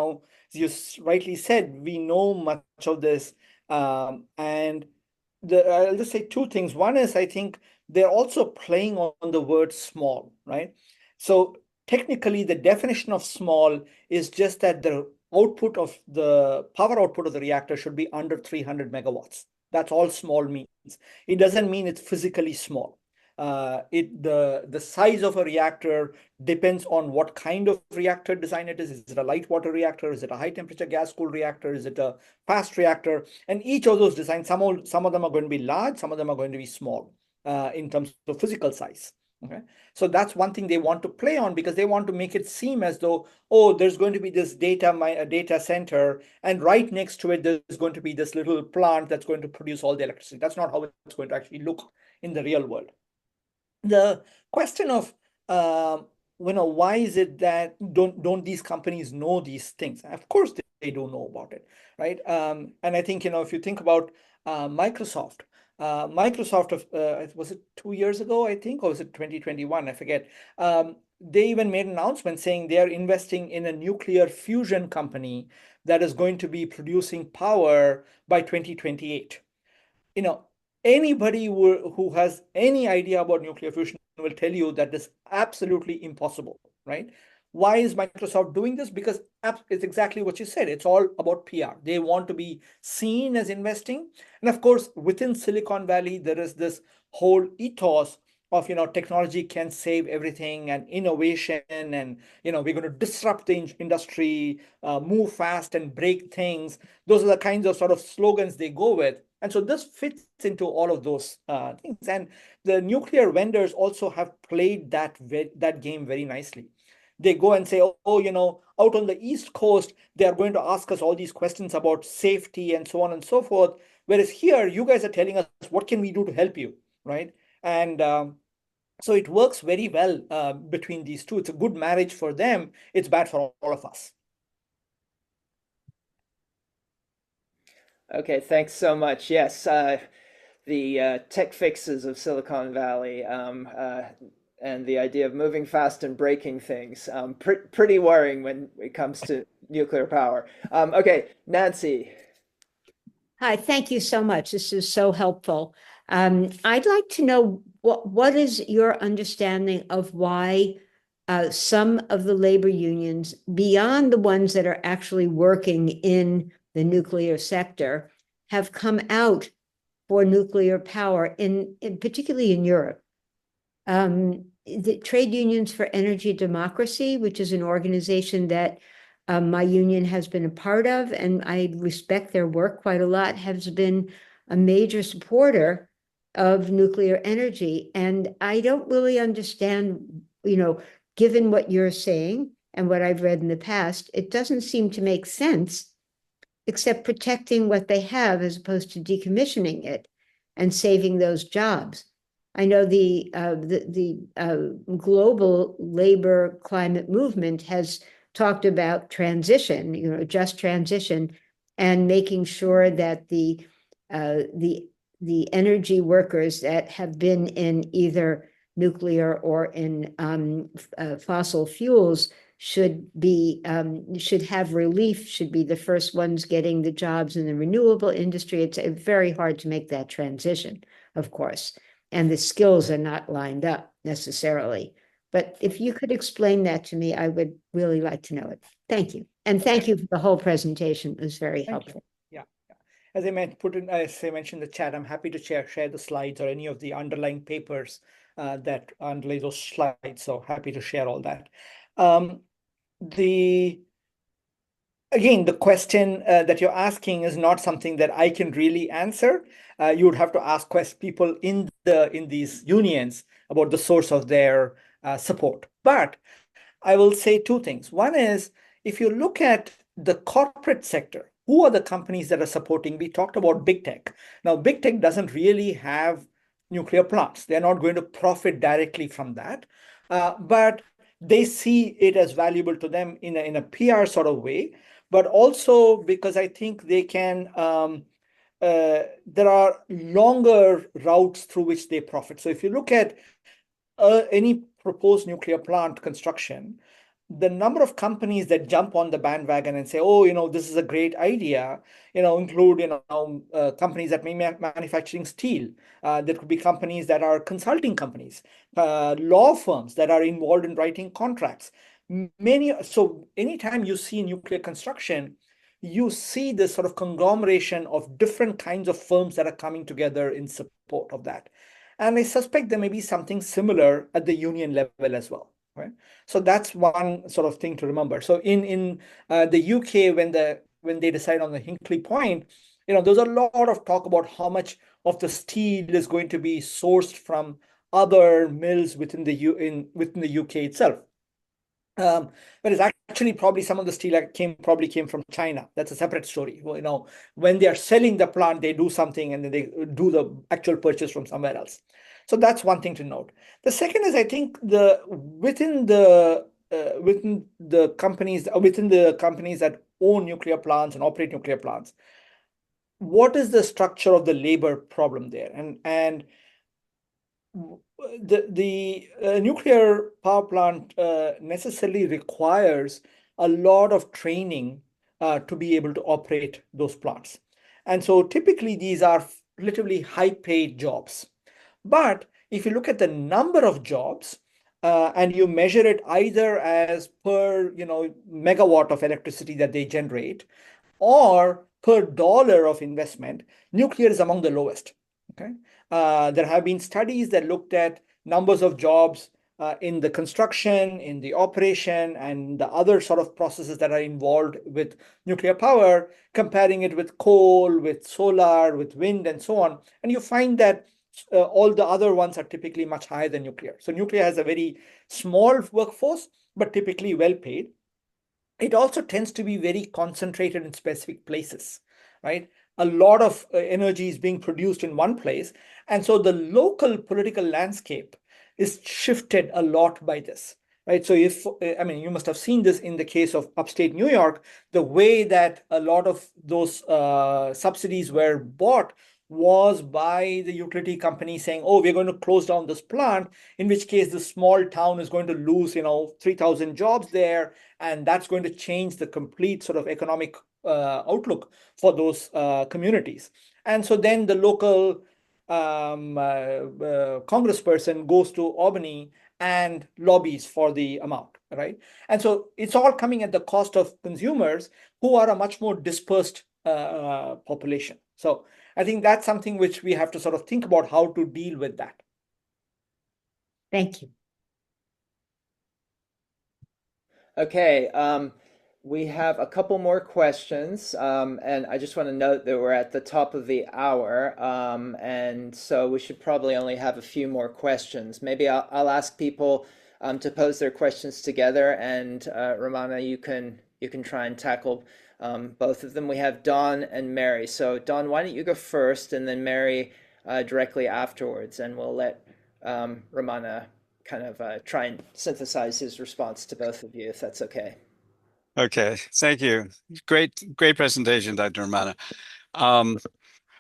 you rightly said, we know much of this. And I'll just say two things. One is, I think they're also playing on the word small, right? So technically, the definition of small is just that the power output of the reactor should be under 300 megawatts. That's all small means. It doesn't mean it's physically small. The size of a reactor depends on what kind of reactor design it is. Is it a light water reactor? Is it a high temperature gas cooled reactor? Is it a fast reactor? And each of those designs, some of them are going to be large, some of them are going to be small in terms of physical size. Okay, so that's one thing they want to play on, because they want to make it seem as though, there's going to be this data center, and right next to it there's going to be this little plant that's going to produce all the electricity. That's not how it's going to actually look in the real world. The question of why is it that don't these companies know these things? Of course they don't know about it, right? And I think, if you think about Microsoft, was it 2 years ago, I think, or was it 2021? I forget. They even made an announcement saying they are investing in a nuclear fusion company that is going to be producing power by 2028. Anybody who has any idea about nuclear fusion will tell you that is absolutely impossible, right? Why is Microsoft doing this? Because it's exactly what you said. It's all about PR. They want to be seen as investing. And of course, within Silicon Valley, there is this whole ethos of, technology can save everything, and innovation, and, we're going to disrupt the industry, move fast and break things. Those are the kinds of sort of slogans they go with. And so this fits into all of those things. And the nuclear vendors also have played that game very nicely. They go and say, out on the East Coast, they are going to ask us all these questions about safety and so on and so forth. Whereas here, you guys are telling us, what can we do to help you, right? And so it works very well between these two. It's a good marriage for them. It's bad for all of us. Okay, thanks so much. Yes, the tech fixes of Silicon Valley and the idea of moving fast and breaking things, pretty worrying when it comes to nuclear power. Okay, Nancy. Hi, thank you so much. This is so helpful. I'd like to know what is your understanding of why some of the labor unions, beyond the ones that are actually working in the nuclear sector, have come out for nuclear power, particularly in Europe. The Trade Unions for Energy Democracy, which is an organization that my union has been a part of, and I respect their work quite a lot, has been a major supporter of nuclear energy. And I don't really understand, given what you're saying and what I've read in the past, it doesn't seem to make sense, except protecting what they have as opposed to decommissioning it and saving those jobs. I know the global labor climate movement has talked about transition, just transition, and making sure that the energy workers that have been in either nuclear or in fossil fuels should have relief, should be the first ones getting the jobs in the renewable industry. It's very hard to make that transition, of course. and the skills are not lined up necessarily. But if you could explain that to me, I would really like to know it. Thank you. And thank you for the whole presentation. It was very helpful. Yeah. As I as I mentioned in the chat, I'm happy to share the slides or any of the underlying papers that underlay those slides. So happy to share all that. Again, the question that you're asking is not something that I can really answer. You would have to ask people in these unions about the source of their support. But I will say two things. One is, if you look at the corporate sector, who are the companies that are supporting? We talked about big tech. Now, big tech doesn't really have nuclear plants. They're not going to profit directly from that. But they see it as valuable to them in a PR sort of way, but also because I think they can, there are longer routes through which they profit. So if you look at any proposed nuclear plant construction, the number of companies that jump on the bandwagon and say, oh, this is a great idea, include, companies that may be manufacturing steel. There could be companies that are consulting companies, law firms that are involved in writing contracts. So anytime you see nuclear construction, you see this sort of conglomeration of different kinds of firms that are coming together in support of that. And I suspect there may be something similar at the union level as well. Right. So that's one sort of thing to remember. So in the UK, when they decide on the Hinkley Point, there's a lot of talk about how much of the steel is going to be sourced from other mills within the UK itself. But it's actually probably some of the steel probably came from China. That's a separate story. Well, when they are selling the plant, they do something and then they do the actual purchase from somewhere else. So that's one thing to note. The second is, I think within the companies that own nuclear plants and operate nuclear plants, what is the structure of the labor problem there? And the nuclear power plant necessarily requires a lot of training to be able to operate those plants. And so typically these are relatively high paid jobs. But if you look at the number of jobs and you measure it either as per megawatt of electricity that they generate or per dollar of investment, nuclear is among the lowest. Okay. There have been studies that looked at numbers of jobs in the construction, in the operation, and the other sort of processes that are involved with nuclear power, comparing it with coal, with solar, with wind, and so on. And you find that all the other ones are typically much higher than nuclear. So nuclear has a very small workforce, but typically well paid. It also tends to be very concentrated in specific places, right? A lot of energy is being produced in one place. And so the local political landscape is shifted a lot by this, right? So you must have seen this in the case of upstate New York, the way that a lot of those subsidies were bought was by the utility company saying, oh, we're going to close down this plant, in which case the small town is going to lose, 3,000 jobs there. And that's going to change the complete sort of economic outlook for those communities. And so then the local congressperson goes to Albany and lobbies for the amount, right? And so it's all coming at the cost of consumers who are a much more dispersed population. So I think that's something which we have to sort of think about how to deal with that. Thank you. Okay, we have a couple more questions, and I just want to note that we're at the top of the hour, and so we should probably only have a few more questions. Maybe I'll ask people to pose their questions together, and Ramana, you can try and tackle both of them. We have Dawn and Mary. So Dawn, why don't you go first, and then Mary directly afterwards, and we'll let Ramana kind of try and synthesize his response to both of you, if that's okay. Okay, thank you. Great presentation, Dr. Ramana.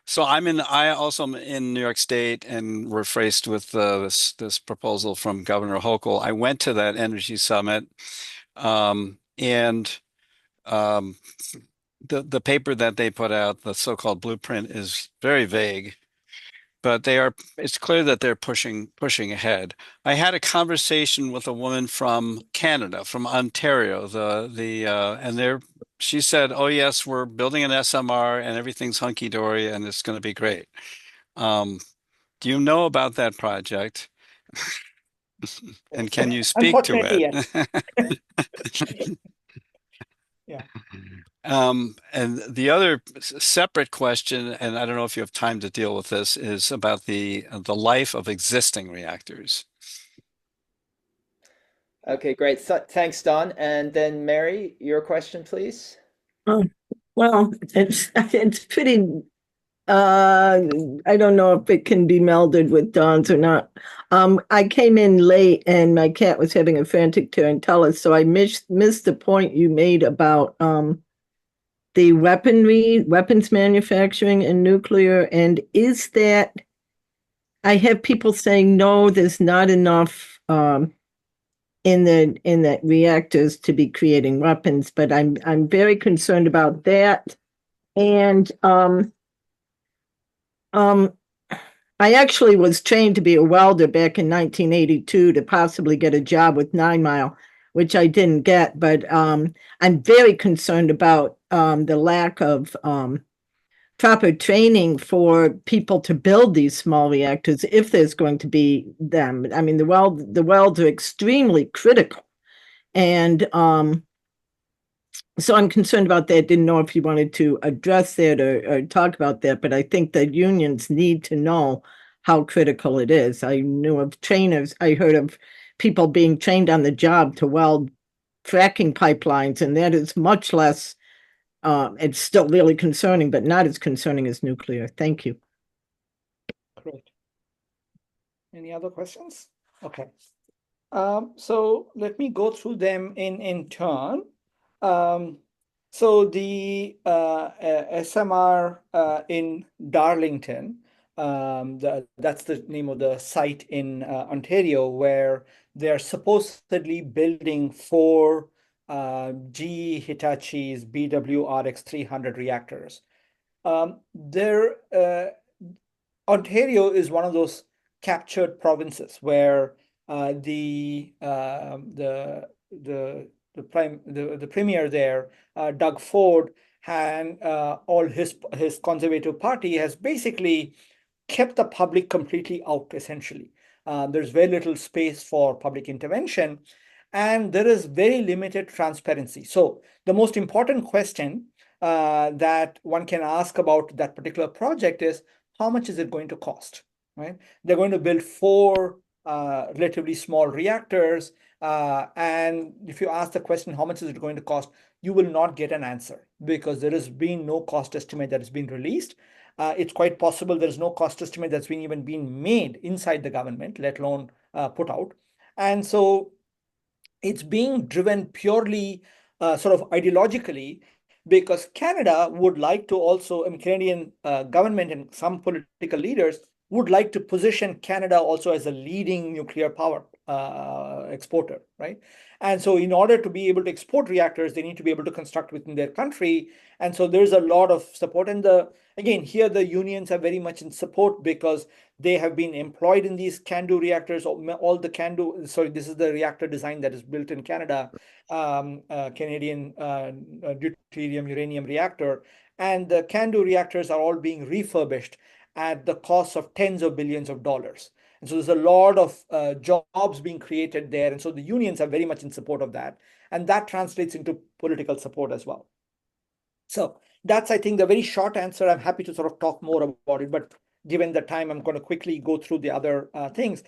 So I also am in New York State, and we're faced with this proposal from Governor Hochul. I went to that energy summit, and the paper that they put out, the so-called blueprint, is very vague. but it's clear that they're pushing ahead. I had a conversation with a woman from Canada, from Ontario, and she said, "Oh yes, we're building an SMR and everything's hunky dory and it's going to be great." Um, do you know about that project? And can you speak to Unfortunately, it? yes. Yeah. And the other separate question, and I don't know if you have time to deal with this, is about the life of existing reactors. Okay, great. Thanks, Don. And then Mary, your question, please. Oh, well, it's pretty I don't know if it can be melded with Don's or not. I came in late and my cat was having a frantic tarantella, so I missed the point you made about the weapons manufacturing and nuclear. And is that I have people saying no, there's not enough in the reactors to be creating weapons, but I'm very concerned about that. And I actually was trained to be a welder back in 1982 to possibly get a job with 9 Mile, which I didn't get. But I'm very concerned about the lack of proper training for people to build these small reactors if there's going to be them. I mean, the welds are extremely critical. And so I'm concerned about that. Didn't know if you wanted to address that or talk about that, but I think the unions need to know how critical it is. I knew of trainers, I heard of people being trained on the job to weld fracking pipelines, and that is much less, it's still really concerning, but not as concerning as nuclear. Thank you. Great. Any other questions? Okay. So let me go through them in turn. So the SMR in Darlington, that's the name of the site in Ontario, where they're supposedly building 4 GE Hitachi's BWRX 300 reactors. Ontario is one of those captured provinces where the premier there, Doug Ford, and all his conservative party has basically kept the public completely out, essentially. There's very little space for public intervention, and there is very limited transparency. So the most important question that one can ask about that particular project is, how much is it going to cost, right? They're going to build 4 relatively small reactors. And if you ask the question, how much is it going to cost, you will not get an answer because there has been no cost estimate that has been released. It's quite possible there's no cost estimate that's even been made inside the government, let alone put out. And so it's being driven purely sort of ideologically, because Canada would like to also, Canadian government and some political leaders would like to position Canada also as a leading nuclear power exporter, right? And so in order to be able to export reactors, they need to be able to construct within their country. And so there's a lot of support. And again, here the unions are very much in support because they have been employed in these CANDU reactors. All the CANDU, sorry, this is the reactor design that is built in Canada, Canadian deuterium uranium reactor. And the CANDU reactors are all being refurbished at the cost of tens of billions of dollars. And so there's a lot of jobs being created there. And so the unions are very much in support of that. And that translates into political support as well. So that's, I think, the very short answer. I'm happy to sort of talk more about it, but given the time, I'm going to quickly go through the other things.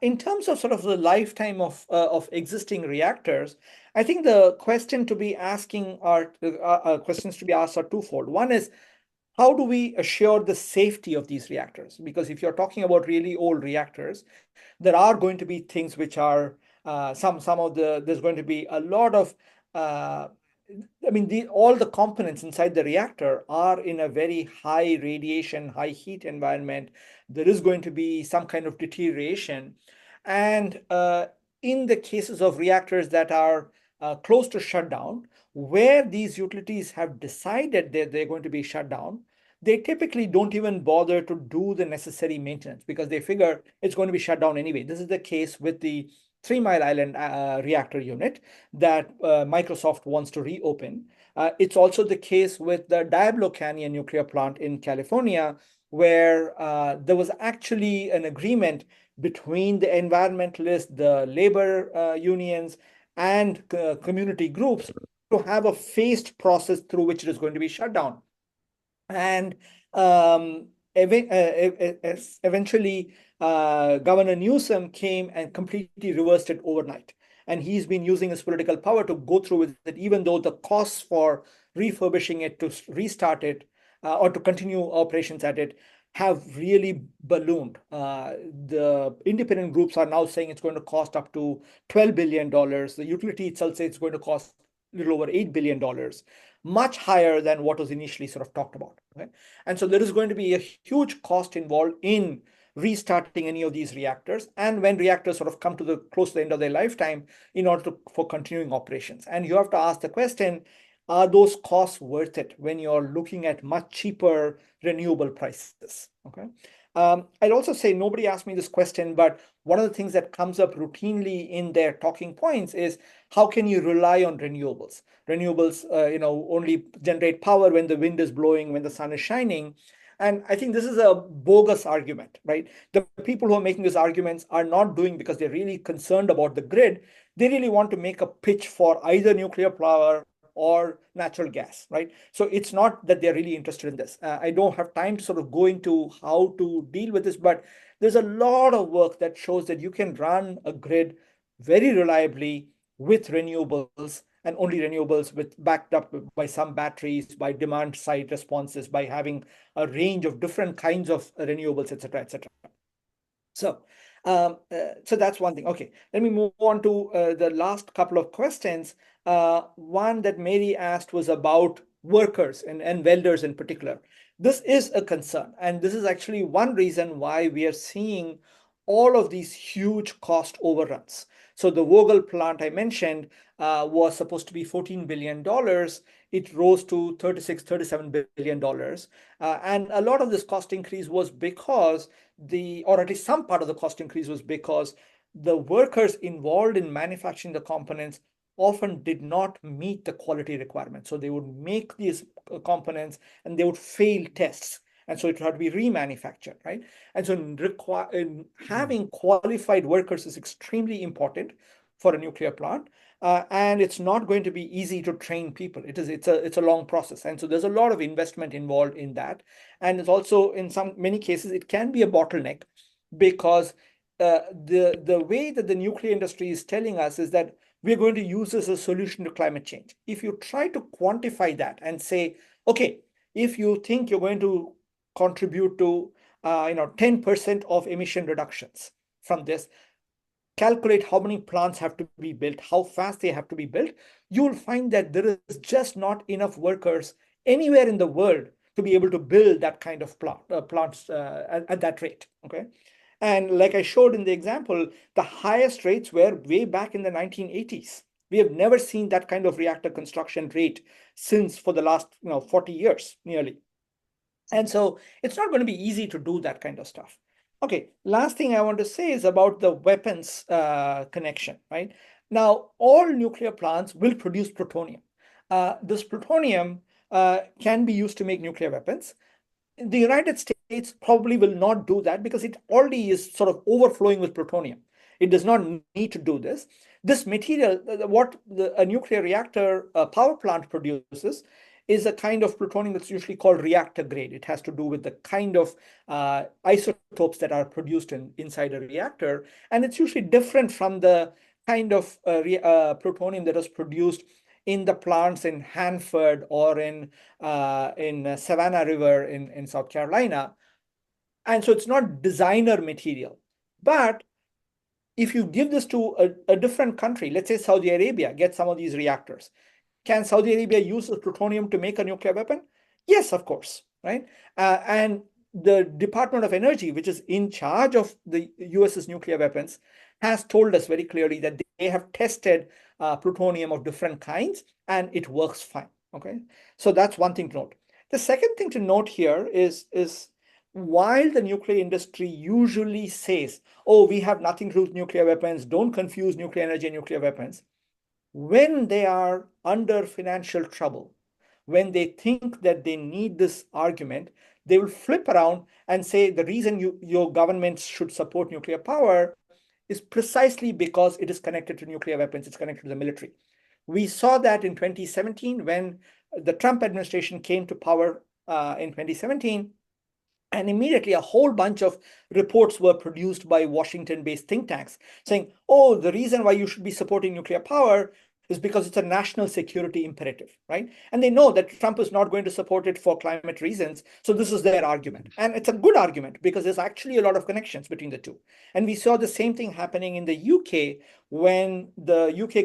In terms of sort of the lifetime of existing reactors, I think the question to be asking questions to be asked are twofold. One is, how do we assure the safety of these reactors? Because if you're talking about really old reactors, there are going to be things which are there's going to be a lot of all the components inside the reactor are in a very high radiation, high heat environment. There is going to be some kind of deterioration. And in the cases of reactors that are close to shutdown, where these utilities have decided that they're going to be shut down, they typically don't even bother to do the necessary maintenance because they figure it's going to be shut down anyway. This is the case with the 3 Mile Island reactor unit that Microsoft wants to reopen. It's also the case with the Diablo Canyon nuclear plant in California, where there was actually an agreement between the environmentalists, the labor unions, and community groups to have a phased process through which it is going to be shut down. And eventually, Governor Newsom came and completely reversed it overnight. And he's been using his political power to go through with it, even though the costs for refurbishing it to restart it or to continue operations at it have really ballooned. The independent groups are now saying it's going to cost up to $12 billion. The utility itself says it's going to cost a little over $8 billion, much higher than what was initially sort of talked about. Okay? And so there is going to be a huge cost involved in restarting any of these reactors, and when reactors sort of come to the close to the end of their lifetime in order for continuing operations. And you have to ask the question, are those costs worth it when you're looking at much cheaper renewable prices? Okay. I'd also say nobody asked me this question, but one of the things that comes up routinely in their talking points is how can you rely on renewables? Renewables, only generate power when the wind is blowing, when the sun is shining. And I think this is a bogus argument, right? The people who are making these arguments are not doing because they're really concerned about the grid. They really want to make a pitch for either nuclear power or natural gas, right? So it's not that they're really interested in this. I don't have time to sort of go into how to deal with this, but there's a lot of work that shows that you can run a grid very reliably with renewables, and only renewables with backed up by some batteries, by demand side responses, by having a range of different kinds of renewables, et cetera, et cetera. So that's one thing. Okay, let me move on to the last couple of questions. One that Mary asked was about workers and welders in particular. This is a concern, and this is actually one reason why we are seeing all of these huge cost overruns. So the Vogtle plant I mentioned was supposed to be $14 billion. It rose to $37 billion. And a lot of this cost increase was because or at least some part of the cost increase was because the workers involved in manufacturing the components often did not meet the quality requirements. So they would make these components and they would fail tests. And so it had to be remanufactured, right? And so having qualified workers is extremely important for a nuclear plant. And it's not going to be easy to train people. It's a long process. And so there's a lot of investment involved in that. And it's also, in many cases, it can be a bottleneck because the way that the nuclear industry is telling us is that we're going to use this as a solution to climate change. If you try to quantify that and say, okay, if you think you're going to contribute to 10% of emission reductions from this, calculate how many plants have to be built, how fast they have to be built, you'll find that there is just not enough workers anywhere in the world to be able to build that kind of plants at that rate. Okay. And like I showed in the example, the highest rates were way back in the 1980s. We have never seen that kind of reactor construction rate for the last 40 years nearly. And so it's not going to be easy to do that kind of stuff. Okay, last thing I want to say is about the weapons connection, right? Now, all nuclear plants will produce plutonium. This plutonium can be used to make nuclear weapons. The United States probably will not do that because it already is sort of overflowing with plutonium. It does not need to do this. This material, what a nuclear reactor power plant produces, is a kind of plutonium that's usually called reactor grade. It has to do with the kind of isotopes that are produced inside a reactor. And it's usually different from the kind of plutonium that is produced in the plants in Hanford or in Savannah River in South Carolina. And so it's not designer material. But if you give this to a different country, let's say Saudi Arabia, get some of these reactors, can Saudi Arabia use the plutonium to make a nuclear weapon? Yes, of course, right? And the Department of Energy, which is in charge of the US's nuclear weapons, has told us very clearly that they have tested plutonium of different kinds and it works fine, okay? So that's one thing to note. The second thing to note here is while the nuclear industry usually says, oh, we have nothing to do with nuclear weapons, don't confuse nuclear energy and nuclear weapons, when they are under financial trouble, when they think that they need this argument, they will flip around and say the reason your governments should support nuclear power is precisely because it is connected to nuclear weapons, it's connected to the military. We saw that in 2017 when the Trump administration came to power in 2017. And immediately a whole bunch of reports were produced by Washington-based think tanks saying, oh, the reason why you should be supporting nuclear power is because it's a national security imperative, right? And they know that Trump is not going to support it for climate reasons. So this is their argument. And it's a good argument because there's actually a lot of connections between the two. And we saw the same thing happening in the UK when the UK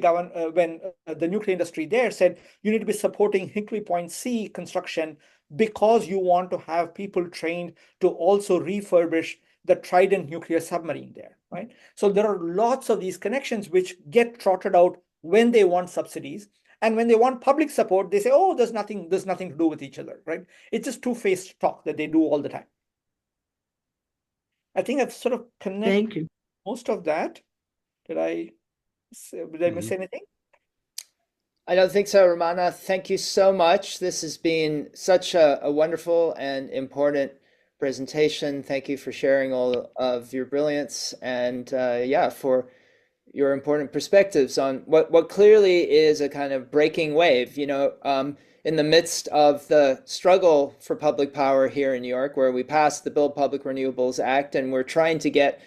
the nuclear industry there said, you need to be supporting Hinkley Point C construction because you want to have people trained to also refurbish the Trident nuclear submarine there, right? So there are lots of these connections which get trotted out when they want subsidies. And when they want public support, they say, oh, there's nothing to do with each other, right? It's just two-faced talk that they do all the time. I think I've sort of connected most of that. Did I miss anything? I don't think so, Ramana. Thank you so much. This has been such a wonderful and important presentation. Thank you for sharing all of your brilliance and yeah, for your important perspectives on what clearly is a kind of breaking wave, you know, in the midst of the struggle for public power here in New York, where we passed the Build Public Renewables Act, and we're trying to get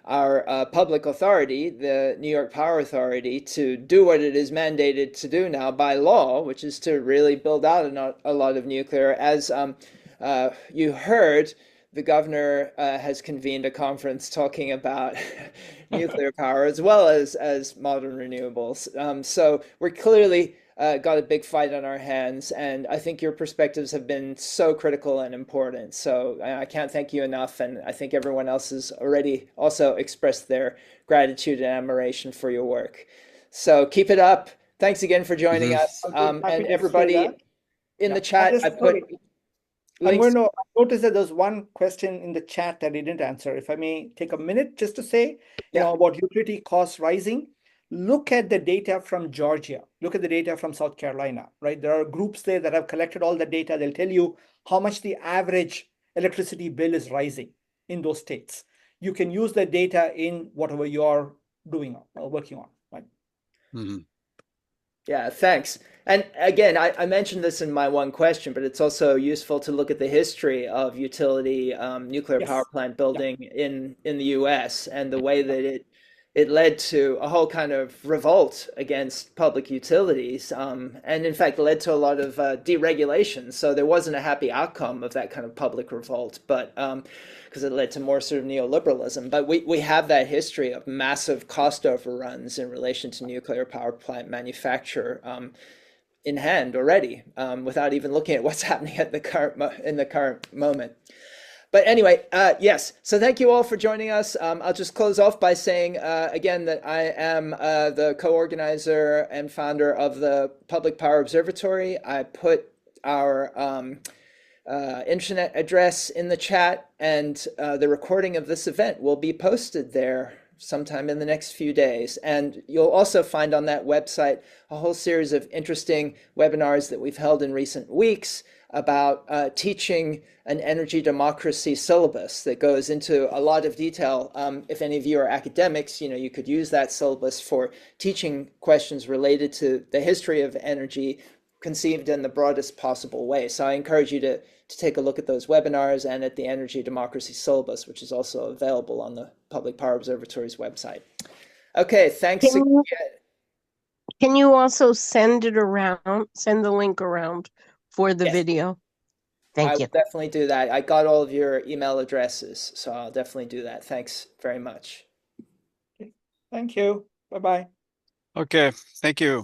our public authority, the New York Power Authority, to do what it is mandated to do now by law, which is to really build out a lot of nuclear. As you heard, the governor has convened a conference talking about nuclear power as well as modern renewables. So we're clearly got a big fight on our hands, and I think your perspectives have been so critical and important. So I can't thank you enough, and I think everyone else has already also expressed their gratitude and admiration for your work. So keep it up. Thanks again for joining us. And everybody in the chat, I put links. I noticed that there's one question in the chat that I didn't answer. If I may take a minute just to say, you know, about utility costs rising. Look at the data from Georgia. Look at the data from South Carolina, right? There are groups there that have collected all the data. They'll tell you how much the average electricity bill is rising in those states. You can use the data in whatever you're doing or working on, right? Yeah, thanks. And again, I mentioned this in my one question, but it's also useful to look at the history of utility nuclear power plant building in the US and the way that it led to a whole kind of revolt against public utilities, and in fact led to a lot of deregulation. So there wasn't a happy outcome of that kind of public revolt, but because it led to more sort of neoliberalism. But we have that history of massive cost overruns in relation to nuclear power plant manufacture in hand already, without even looking at what's happening at in the current moment. But anyway, yes, so thank you all for joining us. I'll just close off by saying again that I am the co-organizer and founder of the Public Power Observatory. I put our internet address in the chat, and the recording of this event will be posted there sometime in the next few days. And you'll also find on that website a whole series of interesting webinars that we've held in recent weeks about teaching an energy democracy syllabus that goes into a lot of detail. If any of you are academics, you know, you could use that syllabus for teaching questions related to the history of energy conceived in the broadest possible way. So I encourage you to take a look at those webinars and at the energy democracy syllabus, which is also available on the Public Power Observatory's website. Okay, thanks again. Can you also send it around, send the link around for the video? Thank you. I will definitely do that. I got all of your email addresses, so I'll definitely do that. Thanks very much. Thank you. Bye-bye. Okay, thank you.